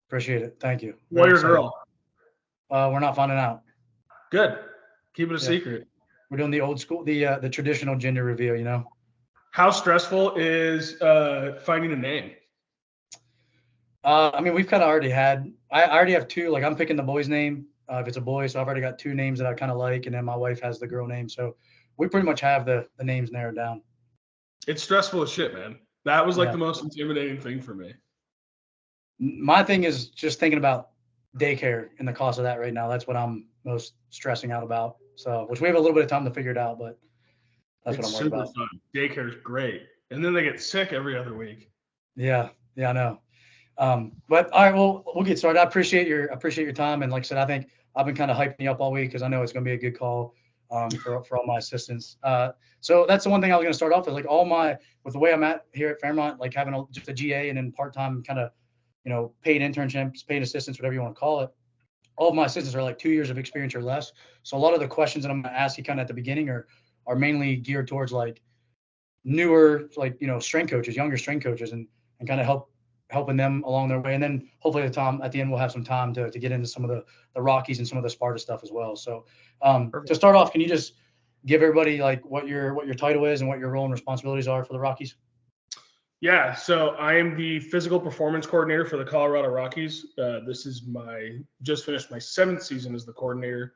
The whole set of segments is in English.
Appreciate it. Thank you. Boy Very or excited. girl? We're not finding out. Good. Keep it a Yeah. secret. We're doing the old school, the traditional gender reveal, you know? How stressful is finding a name? I mean, we've kind of already had, I already have two, like I'm picking the boy's name if it's a boy. So I've already got two names that I kind of like. And then my wife has the girl name. So we pretty much have the names narrowed down. It's stressful as shit, man. That was like Yeah. the most intimidating thing for me. My thing is just thinking about daycare and the cost of that right now. That's what I'm most stressing out about. So, which we have a little bit of time to figure it out, but that's It's what I'm worried super about. fun. Daycare's great. And then they get sick every other week. Yeah. Yeah, I know. But all right, well, we'll get started. I appreciate your time, and like I said, I think I've been kind of hyping you up all week because I know it's going to be a good call for all my assistants. So that's the one thing I was going to start off with. Like with the way I'm at here at Fairmont, like having just a GA and then part time kind of paid internships, paid assistants, whatever you want to call it. All of my assistants are like 2 years of experience or less. So a lot of the questions that I'm going to ask you kind of at the beginning are mainly geared towards like newer, like strength coaches, younger strength coaches, and kind of helping them along their way. And then hopefully at the end we'll have some time to get into some of the Rockies and some of the Sparta stuff as well. So to start off, can you just give everybody like what your title is and what your role and responsibilities are for the Rockies? Yeah, so I am the physical performance coordinator for the Colorado Rockies. This is just finished my 7th season as the coordinator.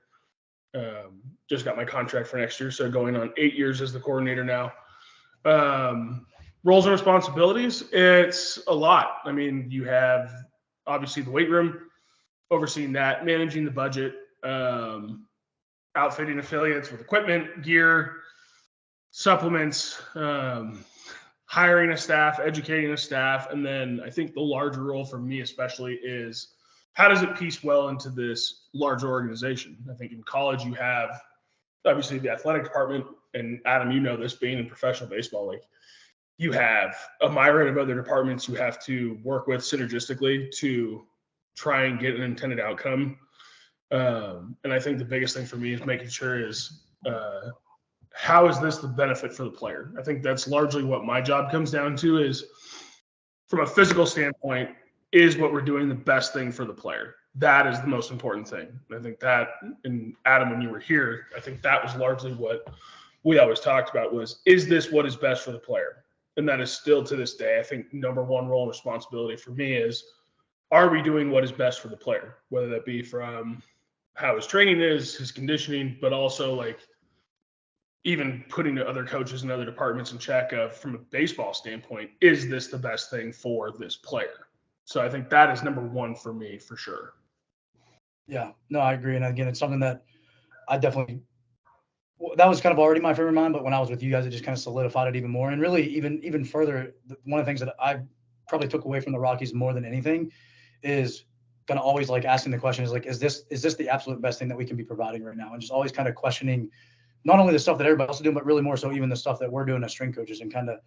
Just got my contract for next year, so going on 8 years as the coordinator now. Roles and responsibilities, it's a lot. I mean, you have obviously the weight room, overseeing that, managing the budget, outfitting affiliates with equipment, gear, supplements, hiring a staff, educating a staff. And then I think the larger role for me especially is how does it piece well into this larger organization? I think in college you have obviously the athletic department, and Adam, you know this, being in professional baseball, like you have a myriad of other departments you have to work with synergistically to try and get an intended outcome. And I think the biggest thing for me is making sure is how is this the benefit for the player? I think that's largely what my job comes down to is from a physical standpoint, is what we're doing the best thing for the player? That is the most important thing. And I think that, and Adam, when you were here, I think that was largely what we always talked about was, is this what is best for the player? And that is still to this day, I think number one role and responsibility for me is, are we doing what is best for the player? Whether that be from how his training is, his conditioning, but also like even putting the other coaches and other departments in check of, from a baseball standpoint, is this the best thing for this player? So I think that is number one for me, for sure. Yeah, no, I agree. And again, it's something that I definitely, that was kind of already my favorite mind, but when I was with you guys, it just kind of solidified it even more. And really, even further, one of the things that I probably took away from the Rockies more than anything is kind of always like asking the question is like, is this the absolute best thing that we can be providing right now? And just always kind of questioning not only the stuff that everybody else is doing, but really more so even the stuff that we're doing as strength coaches, and kind of,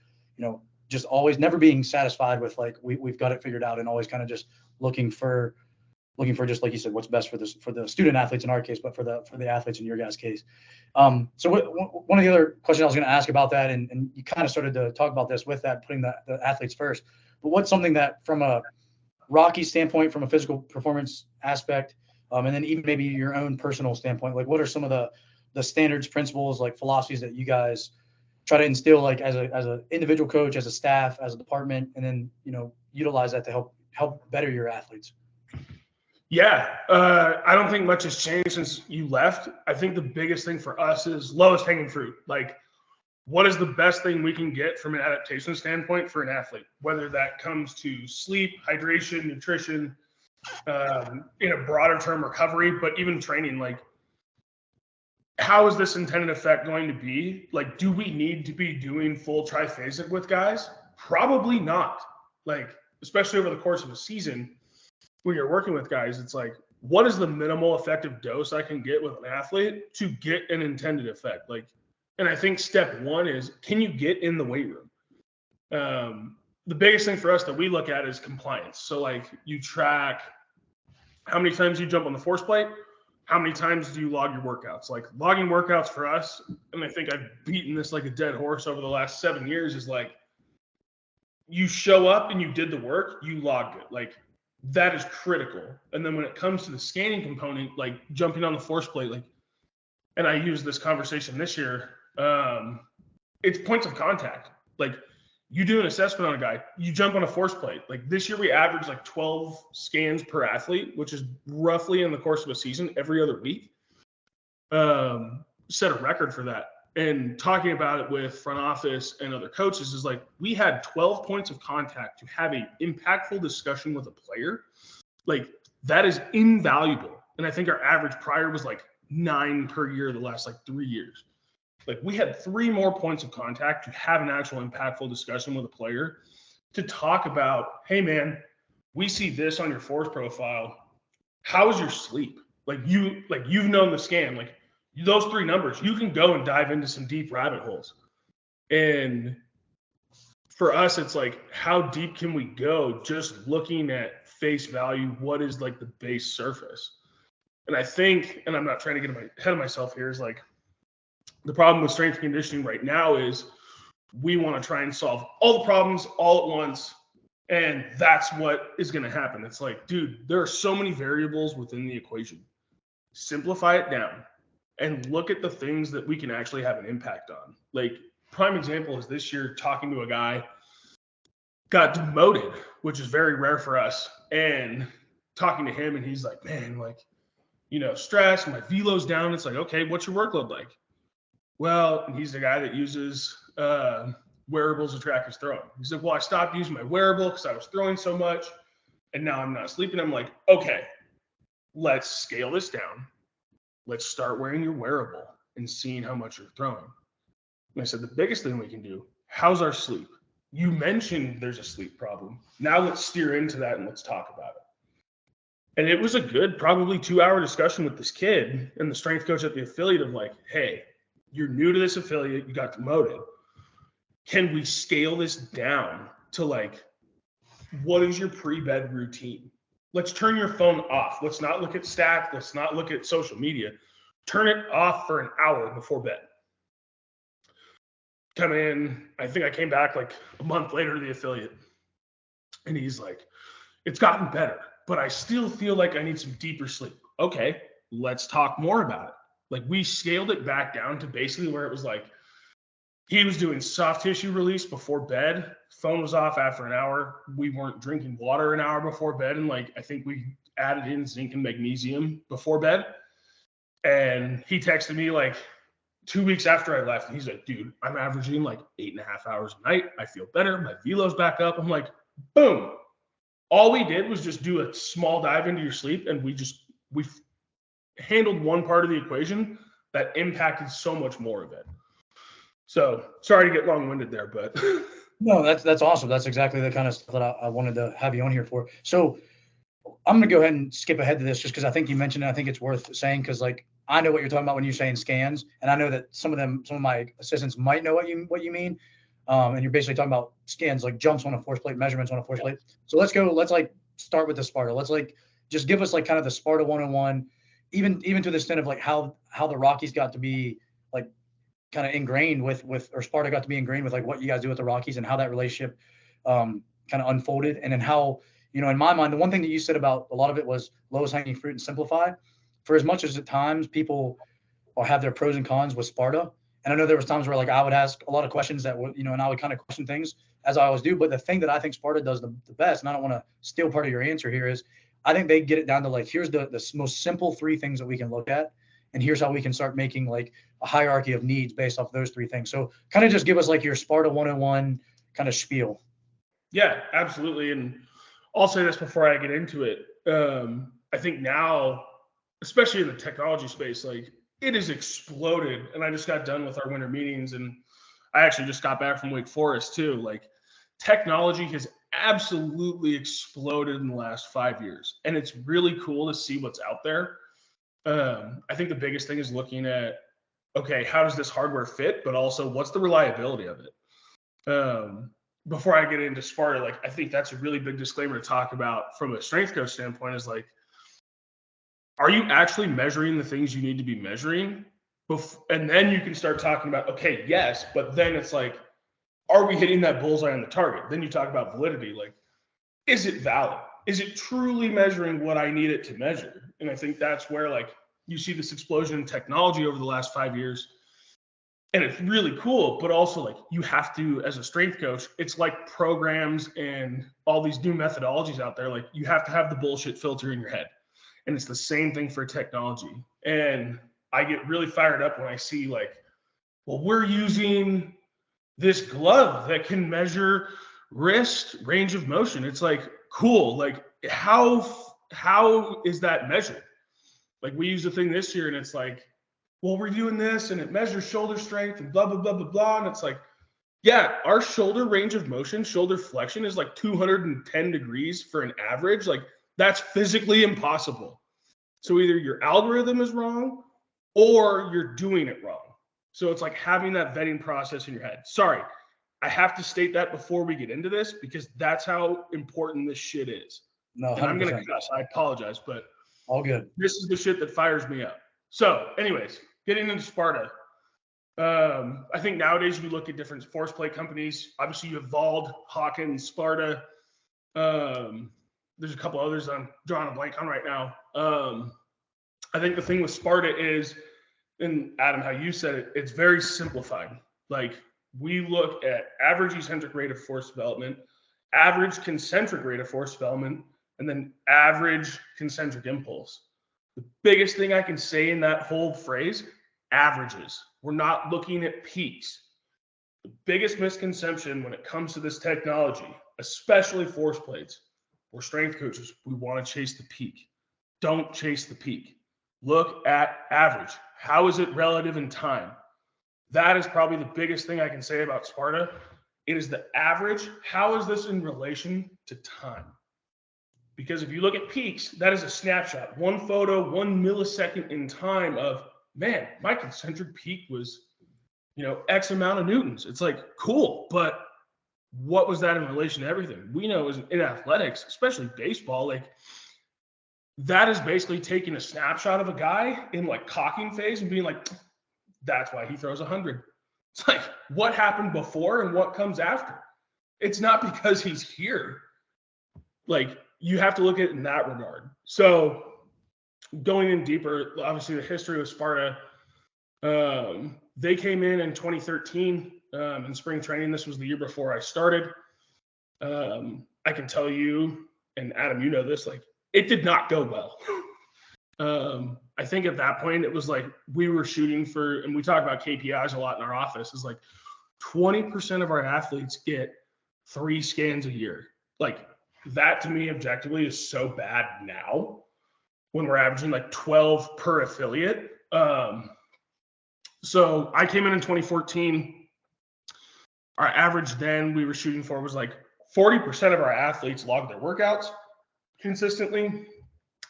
just always never being satisfied with like, we've got it figured out, and always kind of just looking for just like you said, what's best for the student athletes in our case, but for the athletes in your guys' case. So one of the other questions I was going to ask about that, and you kind of started to talk about this with that, putting the athletes first, but what's something that from a Rocky standpoint, from a physical performance aspect, and then even maybe your own personal standpoint, like what are some of the standards, principles, like philosophies that you guys try to instill, like as a individual coach, as a staff, as a department, and then, utilize that to help better your athletes? Yeah, I don't think much has changed since you left. I think the biggest thing for us is lowest hanging fruit. Like, what is the best thing we can get from an adaptation standpoint for an athlete? Whether that comes to sleep, hydration, nutrition, in a broader term, recovery, but even training. Like, how is this intended effect going to be? Like, do we need to be doing full triphasic with guys? Probably not. Like, especially over the course of a season, when you're working with guys, it's like, what is the minimal effective dose I can get with an athlete to get an intended effect? Like, and I think step one is, can you get in the weight room? The biggest thing for us that we look at is compliance. So like, you track how many times you jump on the force plate, how many times do you log your workouts? Like, logging workouts for us, and I think I've beaten this like a dead horse over the last 7 years, is like, you show up and you did the work, you logged it. Like, that is critical. And then when it comes to the scanning component, like jumping on the force plate, like, and I used this conversation this year, it's points of contact. Like, you do an assessment on a guy, you jump on a force plate. Like this year we averaged like 12 scans per athlete, which is roughly in the course of a season every other week. Set a record for that. And talking about it with front office and other coaches is like, we had 12 points of contact to have an impactful discussion with a player. Like, that is invaluable. And I think our average prior was like 9 per year the last like 3 years. Like, we had 3 more points of contact to have an actual impactful discussion with a player to talk about, hey man, we see this on your force profile. How is your sleep? You've known the scan, like those 3 numbers, you can go and dive into some deep rabbit holes. And for us, it's like, how deep can we go just looking at face value? What is like the base surface? And I think, and I'm not trying to get ahead of myself here, is like, the problem with strength and conditioning right now is we want to try and solve all the problems all at once. And that's what is going to happen. It's like, dude, there are so many variables within the equation. Simplify it down and look at the things that we can actually have an impact on. Like, prime example is this year talking to a guy, got demoted, which is very rare for us. And talking to him, and he's like, man, like, stress, my velo's down. It's like, okay, what's your workload like? Well, he's the guy that uses wearables to track his throwing. He said, well, I stopped using my wearable because I was throwing so much, and now I'm not sleeping. I'm like, okay, let's scale this down. Let's start wearing your wearable and seeing how much you're throwing. And I said, the biggest thing we can do, how's our sleep? You mentioned there's a sleep problem. Now let's steer into that and let's talk about it. And it was a good, probably 2-hour discussion with this kid and the strength coach at the affiliate of like, hey, you're new to this affiliate, you got demoted. Can we scale this down to like, what is your pre-bed routine? Let's turn your phone off. Let's not look at stats. Let's not look at social media. Turn it off for an hour before bed. Come in, I think I came back like a month later to the affiliate. And he's like, it's gotten better, but I still feel like I need some deeper sleep. Okay, let's talk more about it. Like, we scaled it back down to basically where it was like, he was doing soft tissue release before bed. Phone was off after an hour. We weren't drinking water an hour before bed. And like, I think we added in zinc and magnesium before bed. And he texted me like 2 weeks after I left. And he's like, dude, I'm averaging like 8.5 hours a night. I feel better. My velo's back up. I'm like, boom. All we did was just do a small dive into your sleep. And we handled one part of the equation that impacted so much more of it. So sorry to get long-winded there, but no, that's awesome. That's exactly the kind of stuff that I wanted to have you on here for. So I'm going to go ahead and skip ahead to this just because I think you mentioned it. I think it's worth saying because like I know what you're talking about when you're saying scans, and I know that some of my assistants might know what you mean. And you're basically talking about scans like jumps on a force plate, measurements on a force plate. So let's like start with the Sparta. Let's like just give us like kind of the Sparta 101, even to the extent of like how the Rockies got to be like kind of ingrained with or Sparta got to be ingrained with like what you guys do with the Rockies and how that relationship kind of unfolded. And then how, in my mind, the one thing that you said about a lot of it was lowest hanging fruit and simplify. For as much as at times people have their pros and cons with Sparta. And I know there was times where like I would ask a lot of questions that would, and I would kind of question things as I always do. But the thing that I think Sparta does the best, and I don't want to steal part of your answer here, is I think they get it down to like, here's the most simple 3 things that we can look at. And here's how we can start making like a hierarchy of needs based off those 3 things. So kind of just give us like your Sparta 101 kind of spiel. Yeah, absolutely. And I'll say this before I get into it. I think now, especially in the technology space, like it has exploded. And I just got done with our winter meetings and I actually just got back from Wake Forest too. Like technology has absolutely exploded in the last 5 years. And it's really cool to see what's out there. I think the biggest thing is looking at, okay, how does this hardware fit? But also what's the reliability of it? Before I get into Sparta, like I think that's a really big disclaimer to talk about from a strength coach standpoint is like, are you actually measuring the things you need to be measuring? And then you can start talking about, okay, yes, but then it's like, are we hitting that bullseye on the target? Then you talk about validity. Like, is it valid? is it truly measuring what I need it to measure? And I think that's where like you see this explosion in technology over the last 5 years. And it's really cool, but also like you have to, as a strength coach, it's like programs and all these new methodologies out there. Like you have to have the bullshit filter in your head. And it's the same thing for technology. And I get really fired up when I see like, well, we're using this glove that can measure wrist range of motion. It's like, cool. Like how is that measured? Like we used a thing this year and it's like, well, we're doing this and it measures shoulder strength and blah, blah, blah, blah, blah. And it's like, yeah, our shoulder range of motion, shoulder flexion is like 210 degrees for an average. Like that's physically impossible. So either your algorithm is wrong or you're doing it wrong. So it's like having that vetting process in your head. Sorry, I have to state that before we get into this because that's how important this shit is. No, 100%. And I'm going to cuss. I apologize, but all good. This is the shit that fires me up. So anyways, getting into Sparta. I think nowadays you look at different force plate companies. Obviously you have Vald, Hawkins, Sparta. There's a couple others I'm drawing a blank on right now. I think the thing with Sparta is, and Adam, how you said it, it's very simplified. Like we look at average eccentric rate of force development, average concentric rate of force development, and then average concentric impulse. The biggest thing I can say in that whole phrase, averages. We're not looking at peaks. The biggest misconception when it comes to this technology, especially force plates, we're strength coaches, we want to chase the peak. Don't chase the peak. Look at average. How is it relative in time? That is probably the biggest thing I can say about Sparta. It is the average. How is this in relation to time? Because if you look at peaks, that is a snapshot, one photo, 1 millisecond in time of, man, my concentric peak was, X amount of newtons. It's like, cool, but what was that in relation to everything? We know in athletics, especially baseball, like that is basically taking a snapshot of a guy in like cocking phase and being like, that's why he throws 100. It's like, what happened before and what comes after? It's not because he's here. Like, you have to look at it in that regard. So going in deeper, obviously the history of Sparta, they came in 2013 in spring training. This was the year before I started. I can tell you, and Adam, you know this, like it did not go well. I think at that point it was like we were shooting for, and we talk about KPIs a lot in our office, is like 20% of our athletes get 3 scans a year. Like that to me objectively is so bad now when we're averaging like 12 per affiliate. So I came in 2014. Our average then we were shooting for was like 40% of our athletes log their workouts consistently,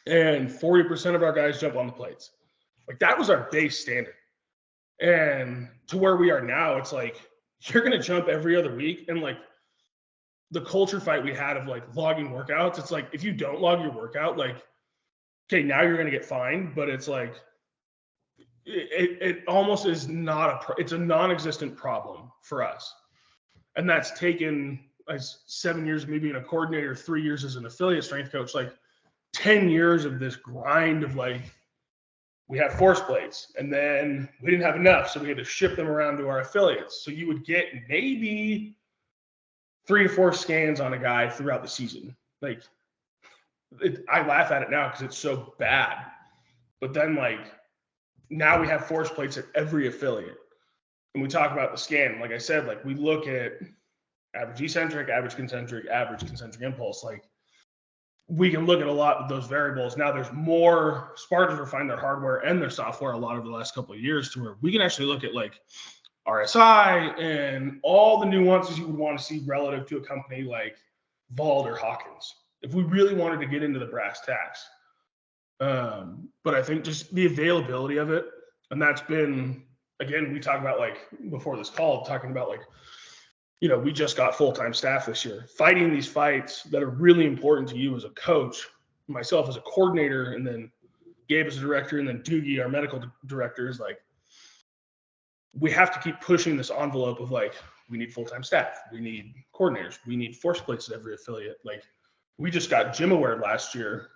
and 40% of our guys jump on the plates. Like that was our base standard. And to where we are now, it's like you're going to jump every other week. And like the culture fight we had of like logging workouts, it's like if you don't log your workout, like, okay, now you're going to get fined, but it's like it almost is not it's a non-existent problem for us. And that's taken 7 years of me being a coordinator, 3 years as an affiliate strength coach, like 10 years of this grind of like, we have force plates and then we didn't have enough. So we had to ship them around to our affiliates. So you would get maybe 3 to 4 scans on a guy throughout the season. Like I laugh at it now because it's so bad. But then like now we have force plates at every affiliate. And we talk about the scan. Like I said, like we look at average eccentric, average concentric impulse. Like we can look at a lot of those variables. Now there's more. Spartans refine their hardware and their software a lot over the last couple of years to where we can actually look at like RSI and all the nuances you would want to see relative to a company like Vald or Hawkins if we really wanted to get into the brass tacks. But I think just the availability of it, and that's been, again, we talk about like before this call, talking about like, we just got full-time staff this year, fighting these fights that are really important to you as a coach, myself as a coordinator, and then Gabe as a director, and then Doogie, our medical director, is like, we have to keep pushing this envelope of like, we need full-time staff, we need coordinators, we need force plates at every affiliate. Like we just got gym aware last year,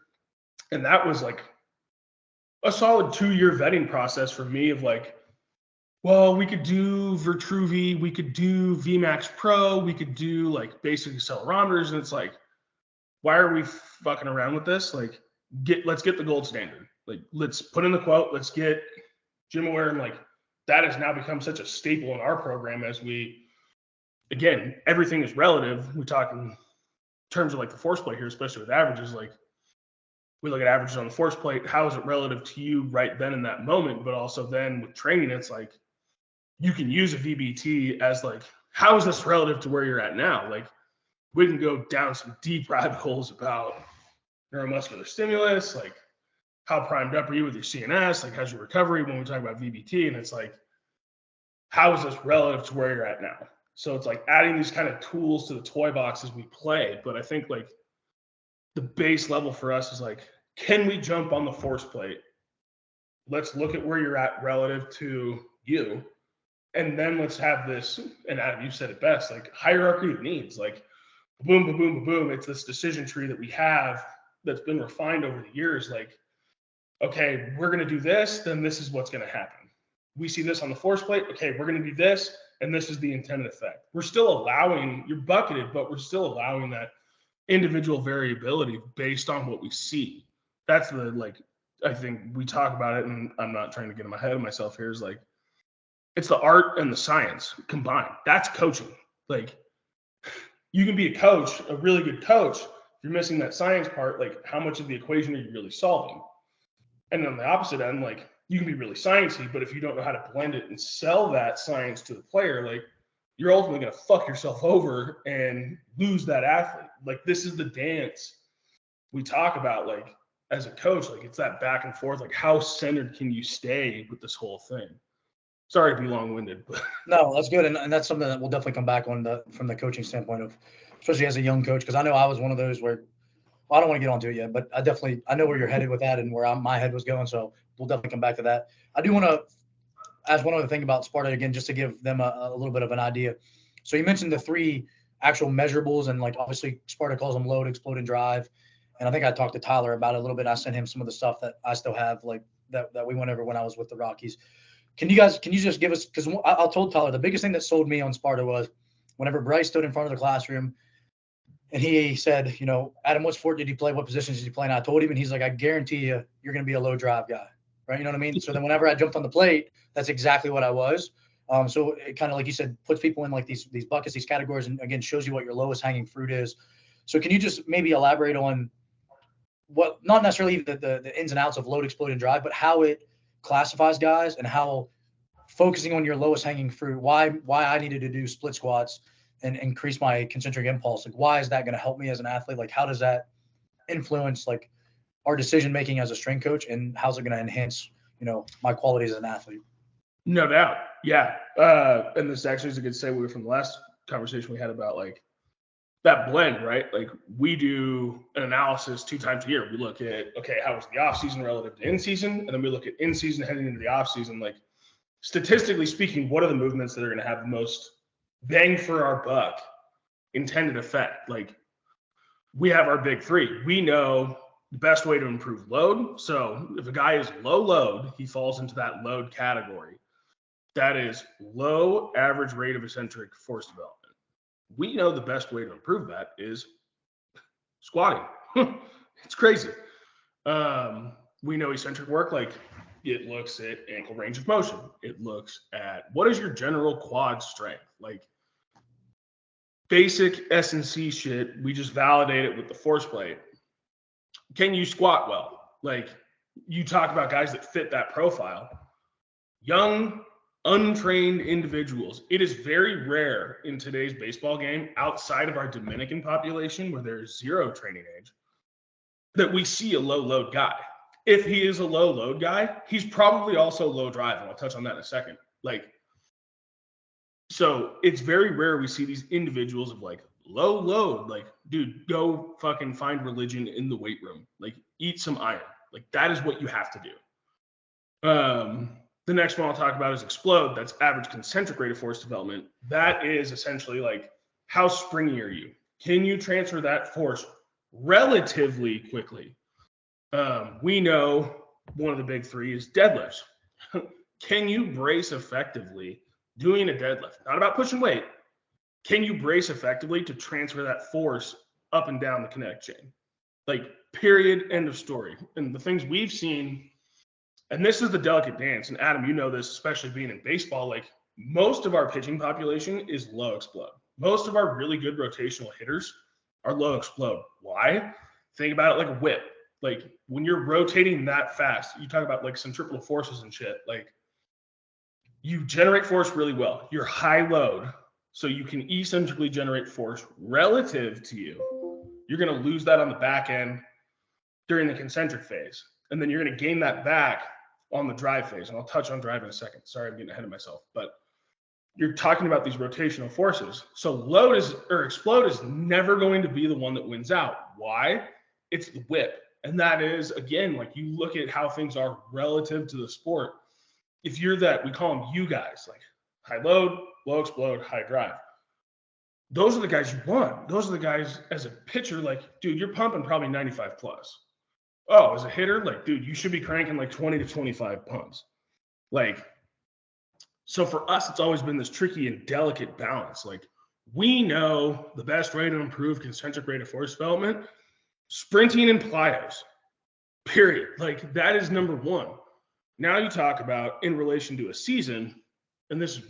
and that was like a solid 2-year vetting process for me of like, well, we could do Vitruvi, we could do VMAX Pro, we could do like basic accelerometers, and it's like, why are we fucking around with this? Like, let's get the gold standard. Like, let's put in the quote, let's get gym aware, and like that has now become such a staple in our program as we, again, everything is relative. We talk in terms of like the force plate here, especially with averages. Like, we look at averages on the force plate. How is it relative to you right then in that moment? But also then with training, it's like you can use a VBT as like, how is this relative to where you're at now? Like, we can go down some deep rabbit holes about neuromuscular stimulus, like how primed up are you with your CNS, like how's your recovery when we talk about VBT, and it's like, how is this relative to where you're at now? So it's like adding these kind of tools to the toy box as we play. But I think like the base level for us is like, can we jump on the force plate? Let's look at where you're at relative to you. And then let's have this, and Adam, you said it best, like hierarchy of needs, like boom, boom, boom, boom, boom. It's this decision tree that we have that's been refined over the years. Like, okay, we're going to do this, then this is what's going to happen. We see this on the force plate. Okay, we're going to do this, and this is the intended effect. We're still allowing, you're bucketed, but we're still allowing that individual variability based on what we see. That's the, like, I think we talk about it, and I'm not trying to get in my head of myself here, is like, it's the art and the science combined. That's coaching. Like, you can be a coach, a really good coach. If you're missing that science part, like how much of the equation are you really solving? And on the opposite end, like you can be really sciencey, but if you don't know how to blend it and sell that science to the player, like you're ultimately going to fuck yourself over and lose that athlete. Like, this is the dance we talk about, like as a coach, like it's that back and forth, like how centered can you stay with this whole thing? Sorry to be long-winded, but No, that's good, and that's something that we'll definitely come back on from the coaching standpoint of, especially as a young coach, because I know I was one of those where, well, I don't want to get onto it yet, but I know where you're headed with that and where my head was going, so we'll definitely come back to that. I do want to ask one other thing about Sparta again, just to give them a little bit of an idea. So you mentioned the 3 actual measurables, and like obviously Sparta calls them load, explode, and drive. And I think I talked to Tyler about it a little bit. I sent him some of the stuff that I still have, like that we went over when I was with the Rockies. Can you just give us, because I told Tyler the biggest thing that sold me on Sparta was whenever Bryce stood in front of the classroom and he said, Adam, what sport did you play? What positions did you play? And I told him, and he's like, I guarantee you're going to be a low drive guy, right? You know what I mean? So then whenever I jumped on the plate, that's exactly what I was. So it kind of, like you said, puts people in like these buckets, these categories, and again, shows you what your lowest hanging fruit is. So can you just maybe elaborate on what, not necessarily the ins and outs of load, explode, and drive, but how it classifies guys and how focusing on your lowest hanging fruit, why I needed to do split squats and increase my concentric impulse. Like, why is that going to help me as an athlete? Like, how does that influence like our decision making as a strength coach, and how's it going to enhance, my qualities as an athlete? No doubt. Yeah. And this actually is a good segue from the last conversation we had about like that blend, right? Like, we do an analysis 2 times a year. We look at, okay, how was the off season relative to in season? And then we look at in season heading into the off season. Like, statistically speaking, what are the movements that are going to have the most bang for our buck intended effect? Like, we have our big 3. We know the best way to improve load. So if a guy is low load, he falls into that load category. That is low average rate of eccentric force development. We know the best way to improve that is squatting. It's crazy. We know eccentric work, like it looks at ankle range of motion. It looks at what is your general quad strength, like basic S&C shit. We just validate it with the force plate. Can you squat well? Like, you talk about guys that fit that profile. Young, untrained individuals. It is very rare in today's baseball game, outside of our Dominican population where there's 0 training age, that we see a low load guy. If he is a low load guy, he's probably also low drive, and I'll touch on that in a second. Like, so it's very rare we see these individuals of like low load. Like, dude, go fucking find religion in the weight room. Like, eat some iron. Like, that is what you have to do. The next one I'll talk about is explode. That's average concentric rate of force development. That is essentially like, how springy are you? Can you transfer that force relatively quickly. We know one of the big three is deadlifts. Can you brace effectively doing a deadlift? Not about pushing weight. Can you brace effectively to transfer that force up and down the kinetic chain? Like, period, end of story. And the things we've seen, and this is the delicate dance, and Adam, you know this, especially being in baseball, like most of our pitching population is low explode. Most of our really good rotational hitters are low explode. Why? Think about it like a whip. Like when you're rotating that fast, you talk about like centripetal forces and shit, like you generate force really well. You're high load, so you can eccentrically generate force relative to you. You're going to lose that on the back end during the concentric phase. And then you're going to gain that back on the drive phase. And I'll touch on drive in a second. Sorry, I'm getting ahead of myself. But you're talking about these rotational forces. So explode is never going to be the one that wins out. Why? It's the whip. And that is, again, like you look at how things are relative to the sport. If you're that, we call them you guys, like high load, low explode, high drive. Those are the guys you want. Those are the guys as a pitcher, like, dude, you're pumping probably 95 plus. Oh, as a hitter, like, dude, you should be cranking like 20 to 25 pumps. Like, so for us, it's always been this tricky and delicate balance. Like, we know the best way to improve concentric rate of force development, sprinting and plyos, period. Like, that is number one. Now you talk about in relation to a season, and this is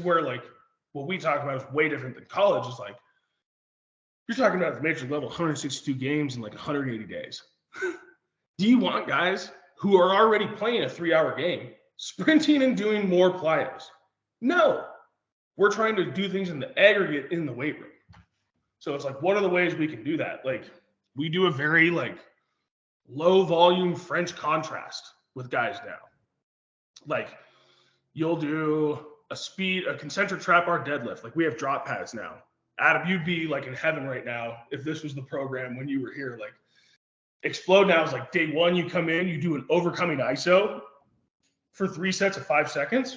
where like what we talk about is way different than college. Is like you're talking about at the major level 162 games in like 180 days. Do you want guys who are already playing a 3-hour game sprinting and doing more plyos? No. We're trying to do things in the aggregate in the weight room. So it's like, what are the ways we can do that? Like we do a very like low volume French contrast with guys now. Like you'll do a concentric trap bar deadlift. Like we have drop pads now. Adam, you'd be like in heaven right now if this was the program when you were here. Like explode now is like day one, you come in, you do an overcoming ISO for 3 sets of 5 seconds.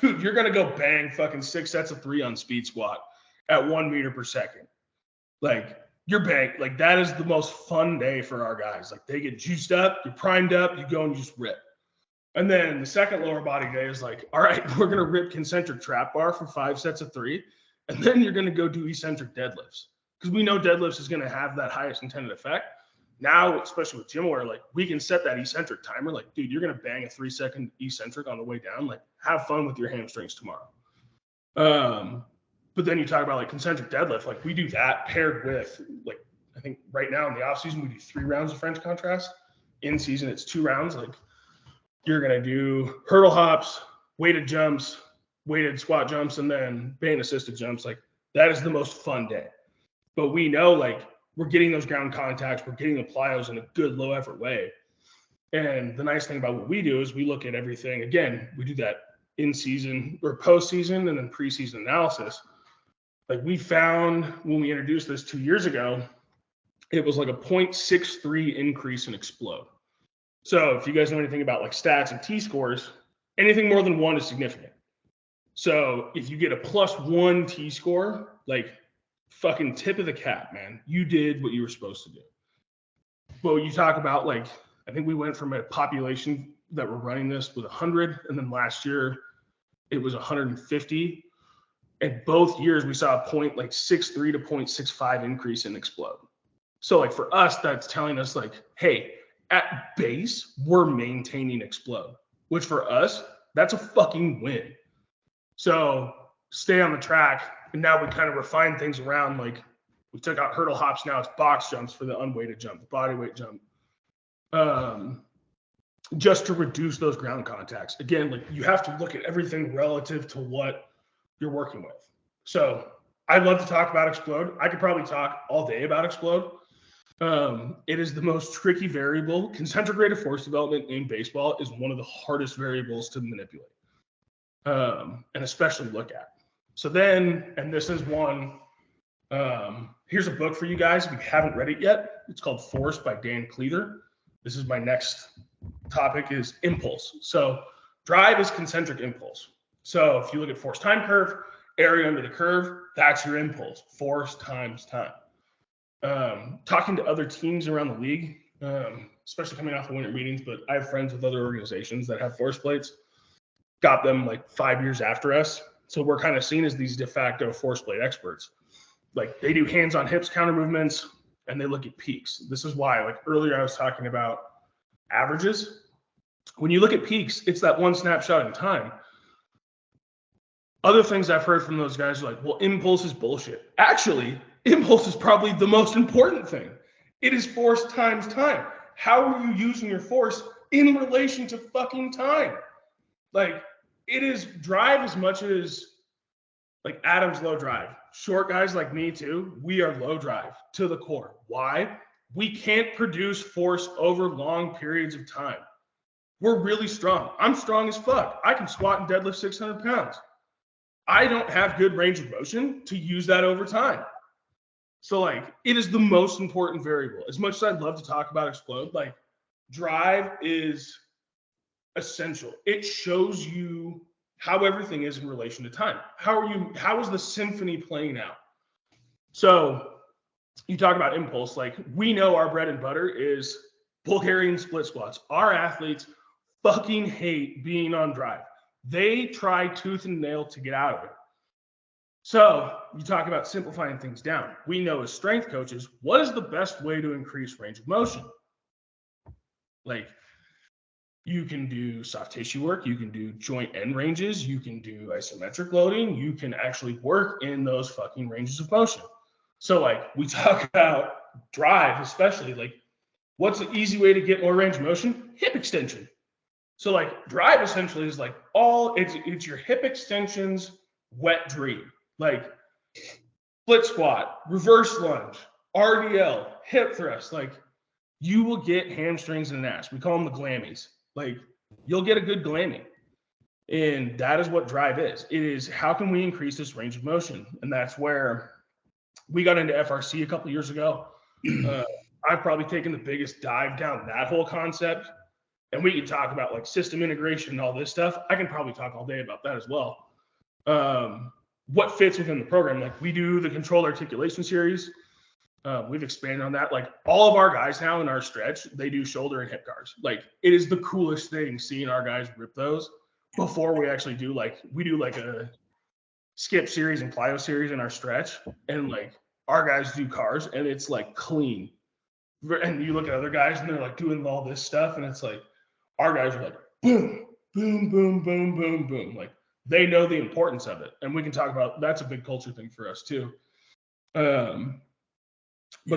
Dude, you're gonna go bang fucking 6 sets of 3 on speed squat at 1 meter per second. Like you're bang, like that is the most fun day for our guys. Like they get juiced up, you're primed up, you go and you just rip. And then the second lower body day is like, all right, we're going to rip concentric trap bar for 5 sets of 3. And then you're going to go do eccentric deadlifts because we know deadlifts is going to have that highest intended effect. Now, especially with gym wear, like we can set that eccentric timer. Like, dude, you're going to bang a 3-second eccentric on the way down. Like have fun with your hamstrings tomorrow. But then you talk about like concentric deadlift. Like we do that paired with like, I think right now in the off season, we do 3 rounds of French contrast. In season, it's 2 rounds. Like, you're going to do hurdle hops, weighted jumps, weighted squat jumps, and then band assisted jumps. Like that is the most fun day. But we know like we're getting those ground contacts, we're getting the plyos in a good low effort way. And the nice thing about what we do is we look at everything. Again, we do that in season or post season and then preseason analysis. Like we found when we introduced this 2 years ago, it was like a 0.63 increase in explode. So if you guys know anything about like stats and T-scores, anything more than 1 is significant. So if you get a +1 T-score, like fucking tip of the cap, man, you did what you were supposed to do. But you talk about like, I think we went from a population that were running this with 100, and then last year it was 150. And both years we saw a 0.63 to 0.65 increase in explode. So like for us, that's telling us like, hey, at base, we're maintaining explode, which for us, that's a fucking win. So stay on the track. And now we kind of refine things around. Like we took out hurdle hops. Now it's box jumps for the unweighted jump, the body weight jump, just to reduce those ground contacts. Again, like you have to look at everything relative to what you're working with. So I'd love to talk about explode. I could probably talk all day about explode. It is the most tricky variable. Concentric rate of force development in baseball is one of the hardest variables to manipulate, and especially look at. So then, and this is one, here's a book for you guys if you haven't read it yet. It's called Force by Dan Cleather. This is my next topic is impulse. So drive is concentric impulse. So if you look at force time curve, area under the curve, that's your impulse, force times time. talking to other teams around the league, especially coming off the winter meetings, but I have friends with other organizations that have force plates, got them like 5 years after us. So we're kind of seen as these de facto force plate experts. Like they do hands on hips counter movements and they look at peaks. This is why, like earlier I was talking about averages. When you look at peaks, it's that one snapshot in time. Other things I've heard from those guys are like, well, impulse is bullshit. Actually, impulse is probably the most important thing. It is force times time. How are you using your force in relation to fucking time? Like, it is drive as much as, like, Adam's low drive. Short guys like me, too, we are low drive to the core. Why? We can't produce force over long periods of time. We're really strong. I'm strong as fuck. I can squat and deadlift 600 pounds. I don't have good range of motion to use that over time. So, like, it is the most important variable. As much as I'd love to talk about explode, like, drive is essential. It shows you how everything is in relation to time. How is the symphony playing out? So, you talk about impulse. Like, we know our bread and butter is Bulgarian split squats. Our athletes fucking hate being on drive. They try tooth and nail to get out of it. So you talk about simplifying things down. We know as strength coaches, what is the best way to increase range of motion? Like, you can do soft tissue work, you can do joint end ranges, you can do isometric loading, you can actually work in those fucking ranges of motion. So, like, we talk about drive, especially, like, what's the easy way to get more range of motion? Hip extension. So, like, drive essentially is like it's your hip extensions wet dream. Like, split squat, reverse lunge, RDL, hip thrust. Like, you will get hamstrings and an ass. We call them the glammies. Like, you'll get a good glamming. And that is what drive is. It is, how can we increase this range of motion? And that's where we got into FRC a couple of years ago. I've probably taken the biggest dive down that whole concept. And we can talk about, like, system integration and all this stuff. I can probably talk all day about that as well. What fits within the program? Like, we do the controlled articulation series. We've expanded on that. Like, all of our guys now in our stretch, they do shoulder and hip cars. Like, it is the coolest thing seeing our guys rip those before we actually do, like, we do like a skip series and plyo series in our stretch. And, like, our guys do cars and it's like clean. And you look at other guys and they're like doing all this stuff. And it's like, our guys are like, boom, boom, boom, boom, boom, boom. Like, they know the importance of it. And we can talk about, that's a big culture thing for us too. But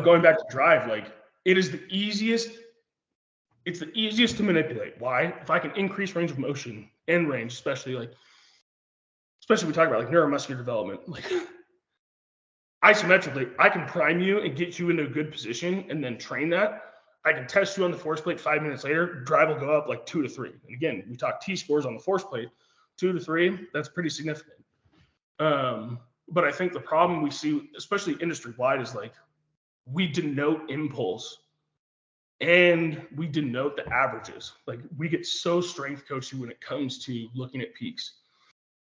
going back to drive, like, it is the easiest. It's the easiest to manipulate. Why? If I can increase range of motion and range, especially we talk about, like, neuromuscular development, like, isometrically, I can prime you and get you into a good position and then train that. I can test you on the force plate 5 minutes later. Drive will go up like 2 to 3. And again, we talk T-scores on the force plate, 2 to 3. That's pretty significant. But I think the problem we see, especially industry-wide, is, like, we denote impulse and we denote the averages. Like, we get so strength coachy when it comes to looking at peaks.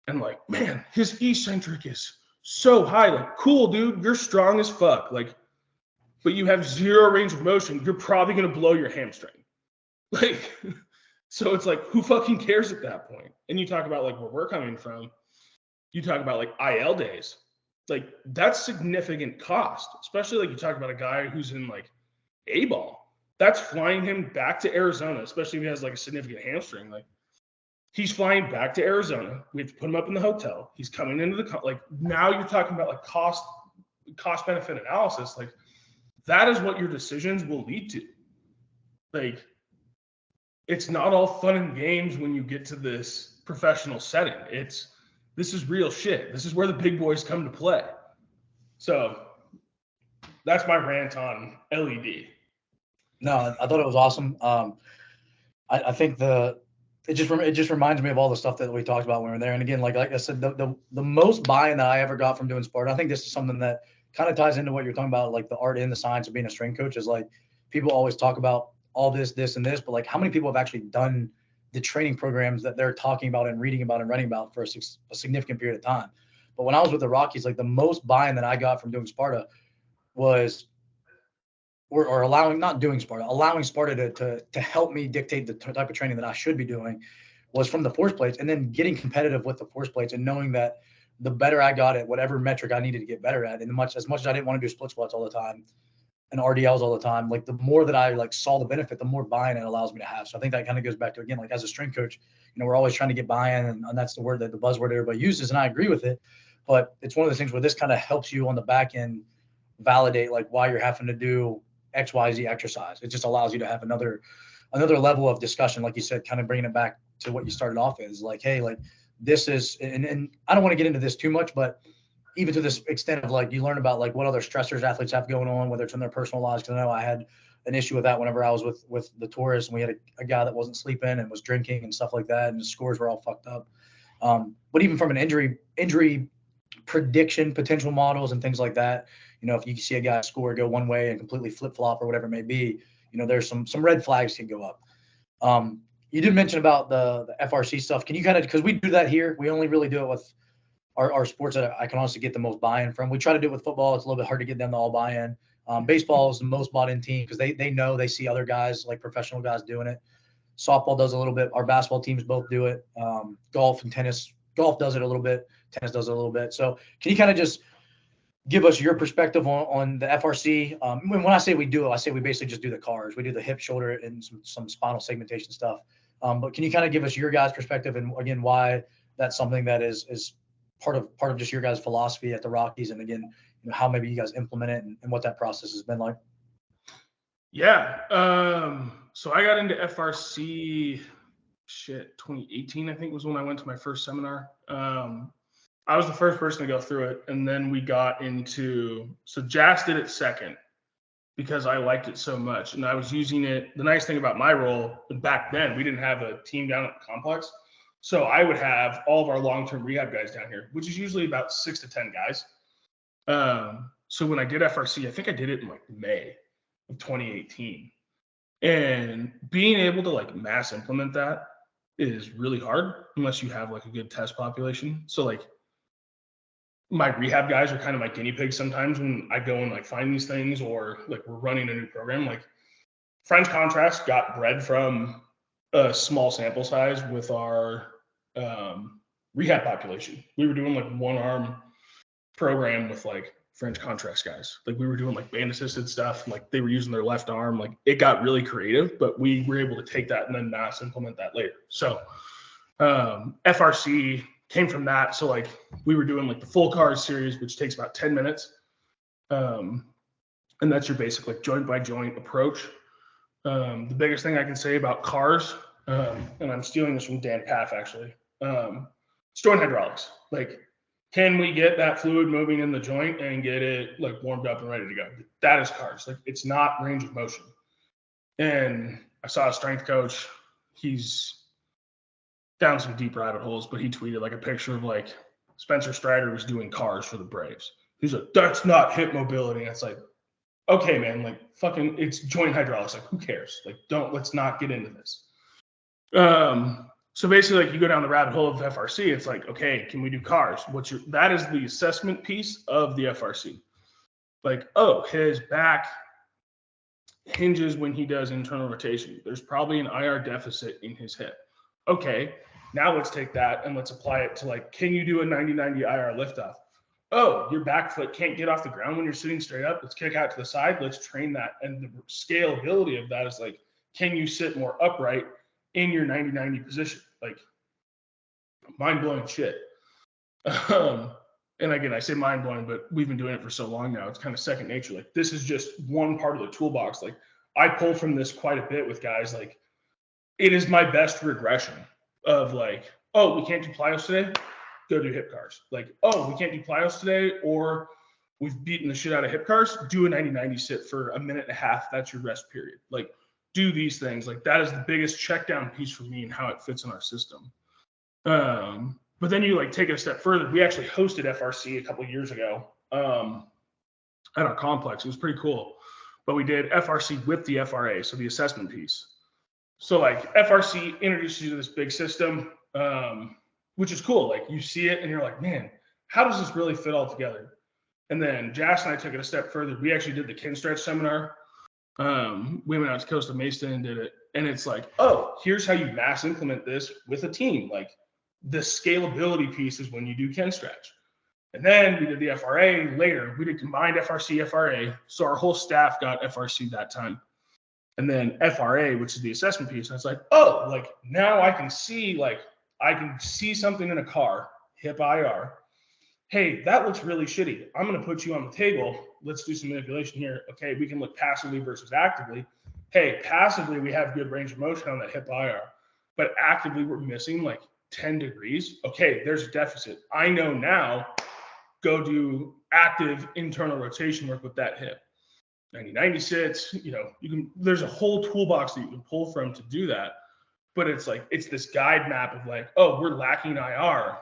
And, like, man, his eccentric is so high. Like, cool, dude, you're strong as fuck. Like, but you have zero range of motion, you're probably going to blow your hamstring. Like, so it's like, who fucking cares at that point? And you talk about, like, where we're coming from, you talk about, like, IL days. Like, that's significant cost, especially, like, you talk about a guy who's in, like, A-ball. That's flying him back to Arizona, especially if he has, like, a significant hamstring. Like, he's flying back to Arizona. We have to put him up in the hotel. He's coming into the, like, now you're talking about, like, cost benefit analysis. Like, that is what your decisions will lead to. Like, it's not all fun and games when you get to this professional setting. This is real shit. This is where the big boys come to play. So that's my rant on LED. No, I thought it was awesome. I think it just reminds me of all the stuff that we talked about when we were there. And again, like I said, the most buy-in that I ever got from doing Sparta, I think this is something that kind of ties into what you're talking about, like the art and the science of being a strength coach. Is like, people always talk about all this, and this, but, like, how many people have actually done the training programs that they're talking about and reading about and writing about for a significant period of time? But when I was with the Rockies, like, the most buy-in that I got from doing Sparta was or allowing, not doing Sparta, allowing Sparta to help me dictate the type of training that I should be doing was from the force plates, and then getting competitive with the force plates and knowing that the better I got at whatever metric I needed to get better at, and as much as I didn't want to do split squats all the time and RDLs all the time, like the more that I like saw the benefit, the more buy-in it allows me to have. So I think that kind of goes back to, again, like as a strength coach, we're always trying to get buy-in, and that's the word, that the buzzword everybody uses, and I agree with it. But it's one of those things where this kind of helps you on the back end validate like why you're having to do XYZ exercise. It just allows you to have another level of discussion, like you said, kind of bringing it back to what you started off as, like, hey, like this is, and I don't want to get into this too much, but even to this extent of like you learn about like what other stressors athletes have going on, whether it's in their personal lives. Because I know I had an issue with that whenever I was with the tourists, and we had a guy that wasn't sleeping and was drinking and stuff like that, and his scores were all fucked up. But even from an injury prediction potential models and things like that, if you see a guy score go one way and completely flip flop or whatever it may be, there's some red flags can go up. You did mention about the FRC stuff. Can you kind of, because we do that here, we only really do it with our sports that I can honestly get the most buy-in from. We try to do it with football. It's a little bit hard to get them to all buy in. Baseball is the most bought-in team because they know, they see other guys, like professional guys, doing it. Softball does a little bit. Our basketball teams both do it. Golf and tennis. Golf does it a little bit. Tennis does it a little bit. So can you kind of just give us your perspective on the FRC? When I say we do it, I say we basically just do the cars. We do the hip, shoulder, and some spinal segmentation stuff. But can you kind of give us your guys' perspective, and again, why that's something that is part of just your guys' philosophy at the Rockies, and again, how maybe you guys implement it, and what that process has been like? Yeah. So I got into FRC 2018, I think, was when I went to my first seminar. I was the first person to go through it, and then we got into, so Jas did it second because I liked it so much, and I was using it. The nice thing about my role, back then, we didn't have a team down at the complex, so I would have all of our long-term rehab guys down here, which is usually about 6 to 10 guys. So when I did FRC, I think I did it in like May of 2018, and being able to like mass implement that is really hard unless you have like a good test population. So like my rehab guys are kind of my guinea pigs sometimes when I go and like find these things, or like we're running a new program. Like French contrast got bred from a small sample size with our rehab population. We were doing like one arm program with like French contrast guys. Like we were doing like band assisted stuff. Like they were using their left arm. Like it got really creative, but we were able to take that and then mass implement that later. So FRC came from that. So like we were doing like the full cars series, which takes about 10 minutes. And that's your basic like joint by joint approach. The biggest thing I can say about cars, and I'm stealing this from Dan Paff actually, it's joint hydraulics. Like, can we get that fluid moving in the joint and get it like warmed up and ready to go? That is cars. Like it's not range of motion. And I saw a strength coach, he's down some deep rabbit holes, but he tweeted like a picture of like Spencer Strider was doing cars for the Braves. He's like, that's not hip mobility. And it's like, okay, man, like fucking, it's joint hydraulics. Like, who cares? Like, let's not get into this. So basically, like you go down the rabbit hole of FRC, it's like, okay, can we do cars? That is the assessment piece of the FRC. Like, oh, his back hinges when he does internal rotation. There's probably an IR deficit in his hip. Okay, now let's take that and let's apply it to like, can you do a 90-90 IR liftoff? Oh, your back foot can't get off the ground when you're sitting straight up. Let's kick out to the side. Let's train that. And the scalability of that is like, can you sit more upright in your 90-90 position? Like mind-blowing shit. And again, I say mind-blowing, but we've been doing it for so long now. It's kind of second nature. Like this is just one part of the toolbox. Like I pull from this quite a bit with guys. Like it is my best regression of like, oh, we can't do plyos today. Go do hip cars. Like, oh, we can't do plyos today, or we've beaten the shit out of hip cars. Do a 90-90 sit for a minute and a half. That's your rest period. Like, do these things. Like, that is the biggest check down piece for me and how it fits in our system. But then you like take it a step further. We actually hosted FRC a couple of years ago at our complex. It was pretty cool. But we did FRC with the FRA, so the assessment piece. So like FRC introduces you to this big system, which is cool. Like you see it and you're like, man, how does this really fit all together? And then Jas and I took it a step further. We actually did the Kin Stretch seminar We went out to Costa Mesa and did it. And it's like, oh, here's how you mass implement this with a team. Like the scalability piece is when you do Ken stretch. And then we did the FRA later. We did combined FRC, FRA. So our whole staff got FRC that time. And then FRA, which is the assessment piece. And it's like, oh, like now I can see something in a car, hip IR. Hey, that looks really shitty. I'm going to put you on the table. Let's do some manipulation here. Okay, we can look passively versus actively. Hey, passively, we have good range of motion on that hip IR, but actively, we're missing like 10 degrees. Okay, there's a deficit. I know now, go do active internal rotation work with that hip. 90-90 sits, there's a whole toolbox that you can pull from to do that. But it's like, it's this guide map of like, oh, we're lacking IR.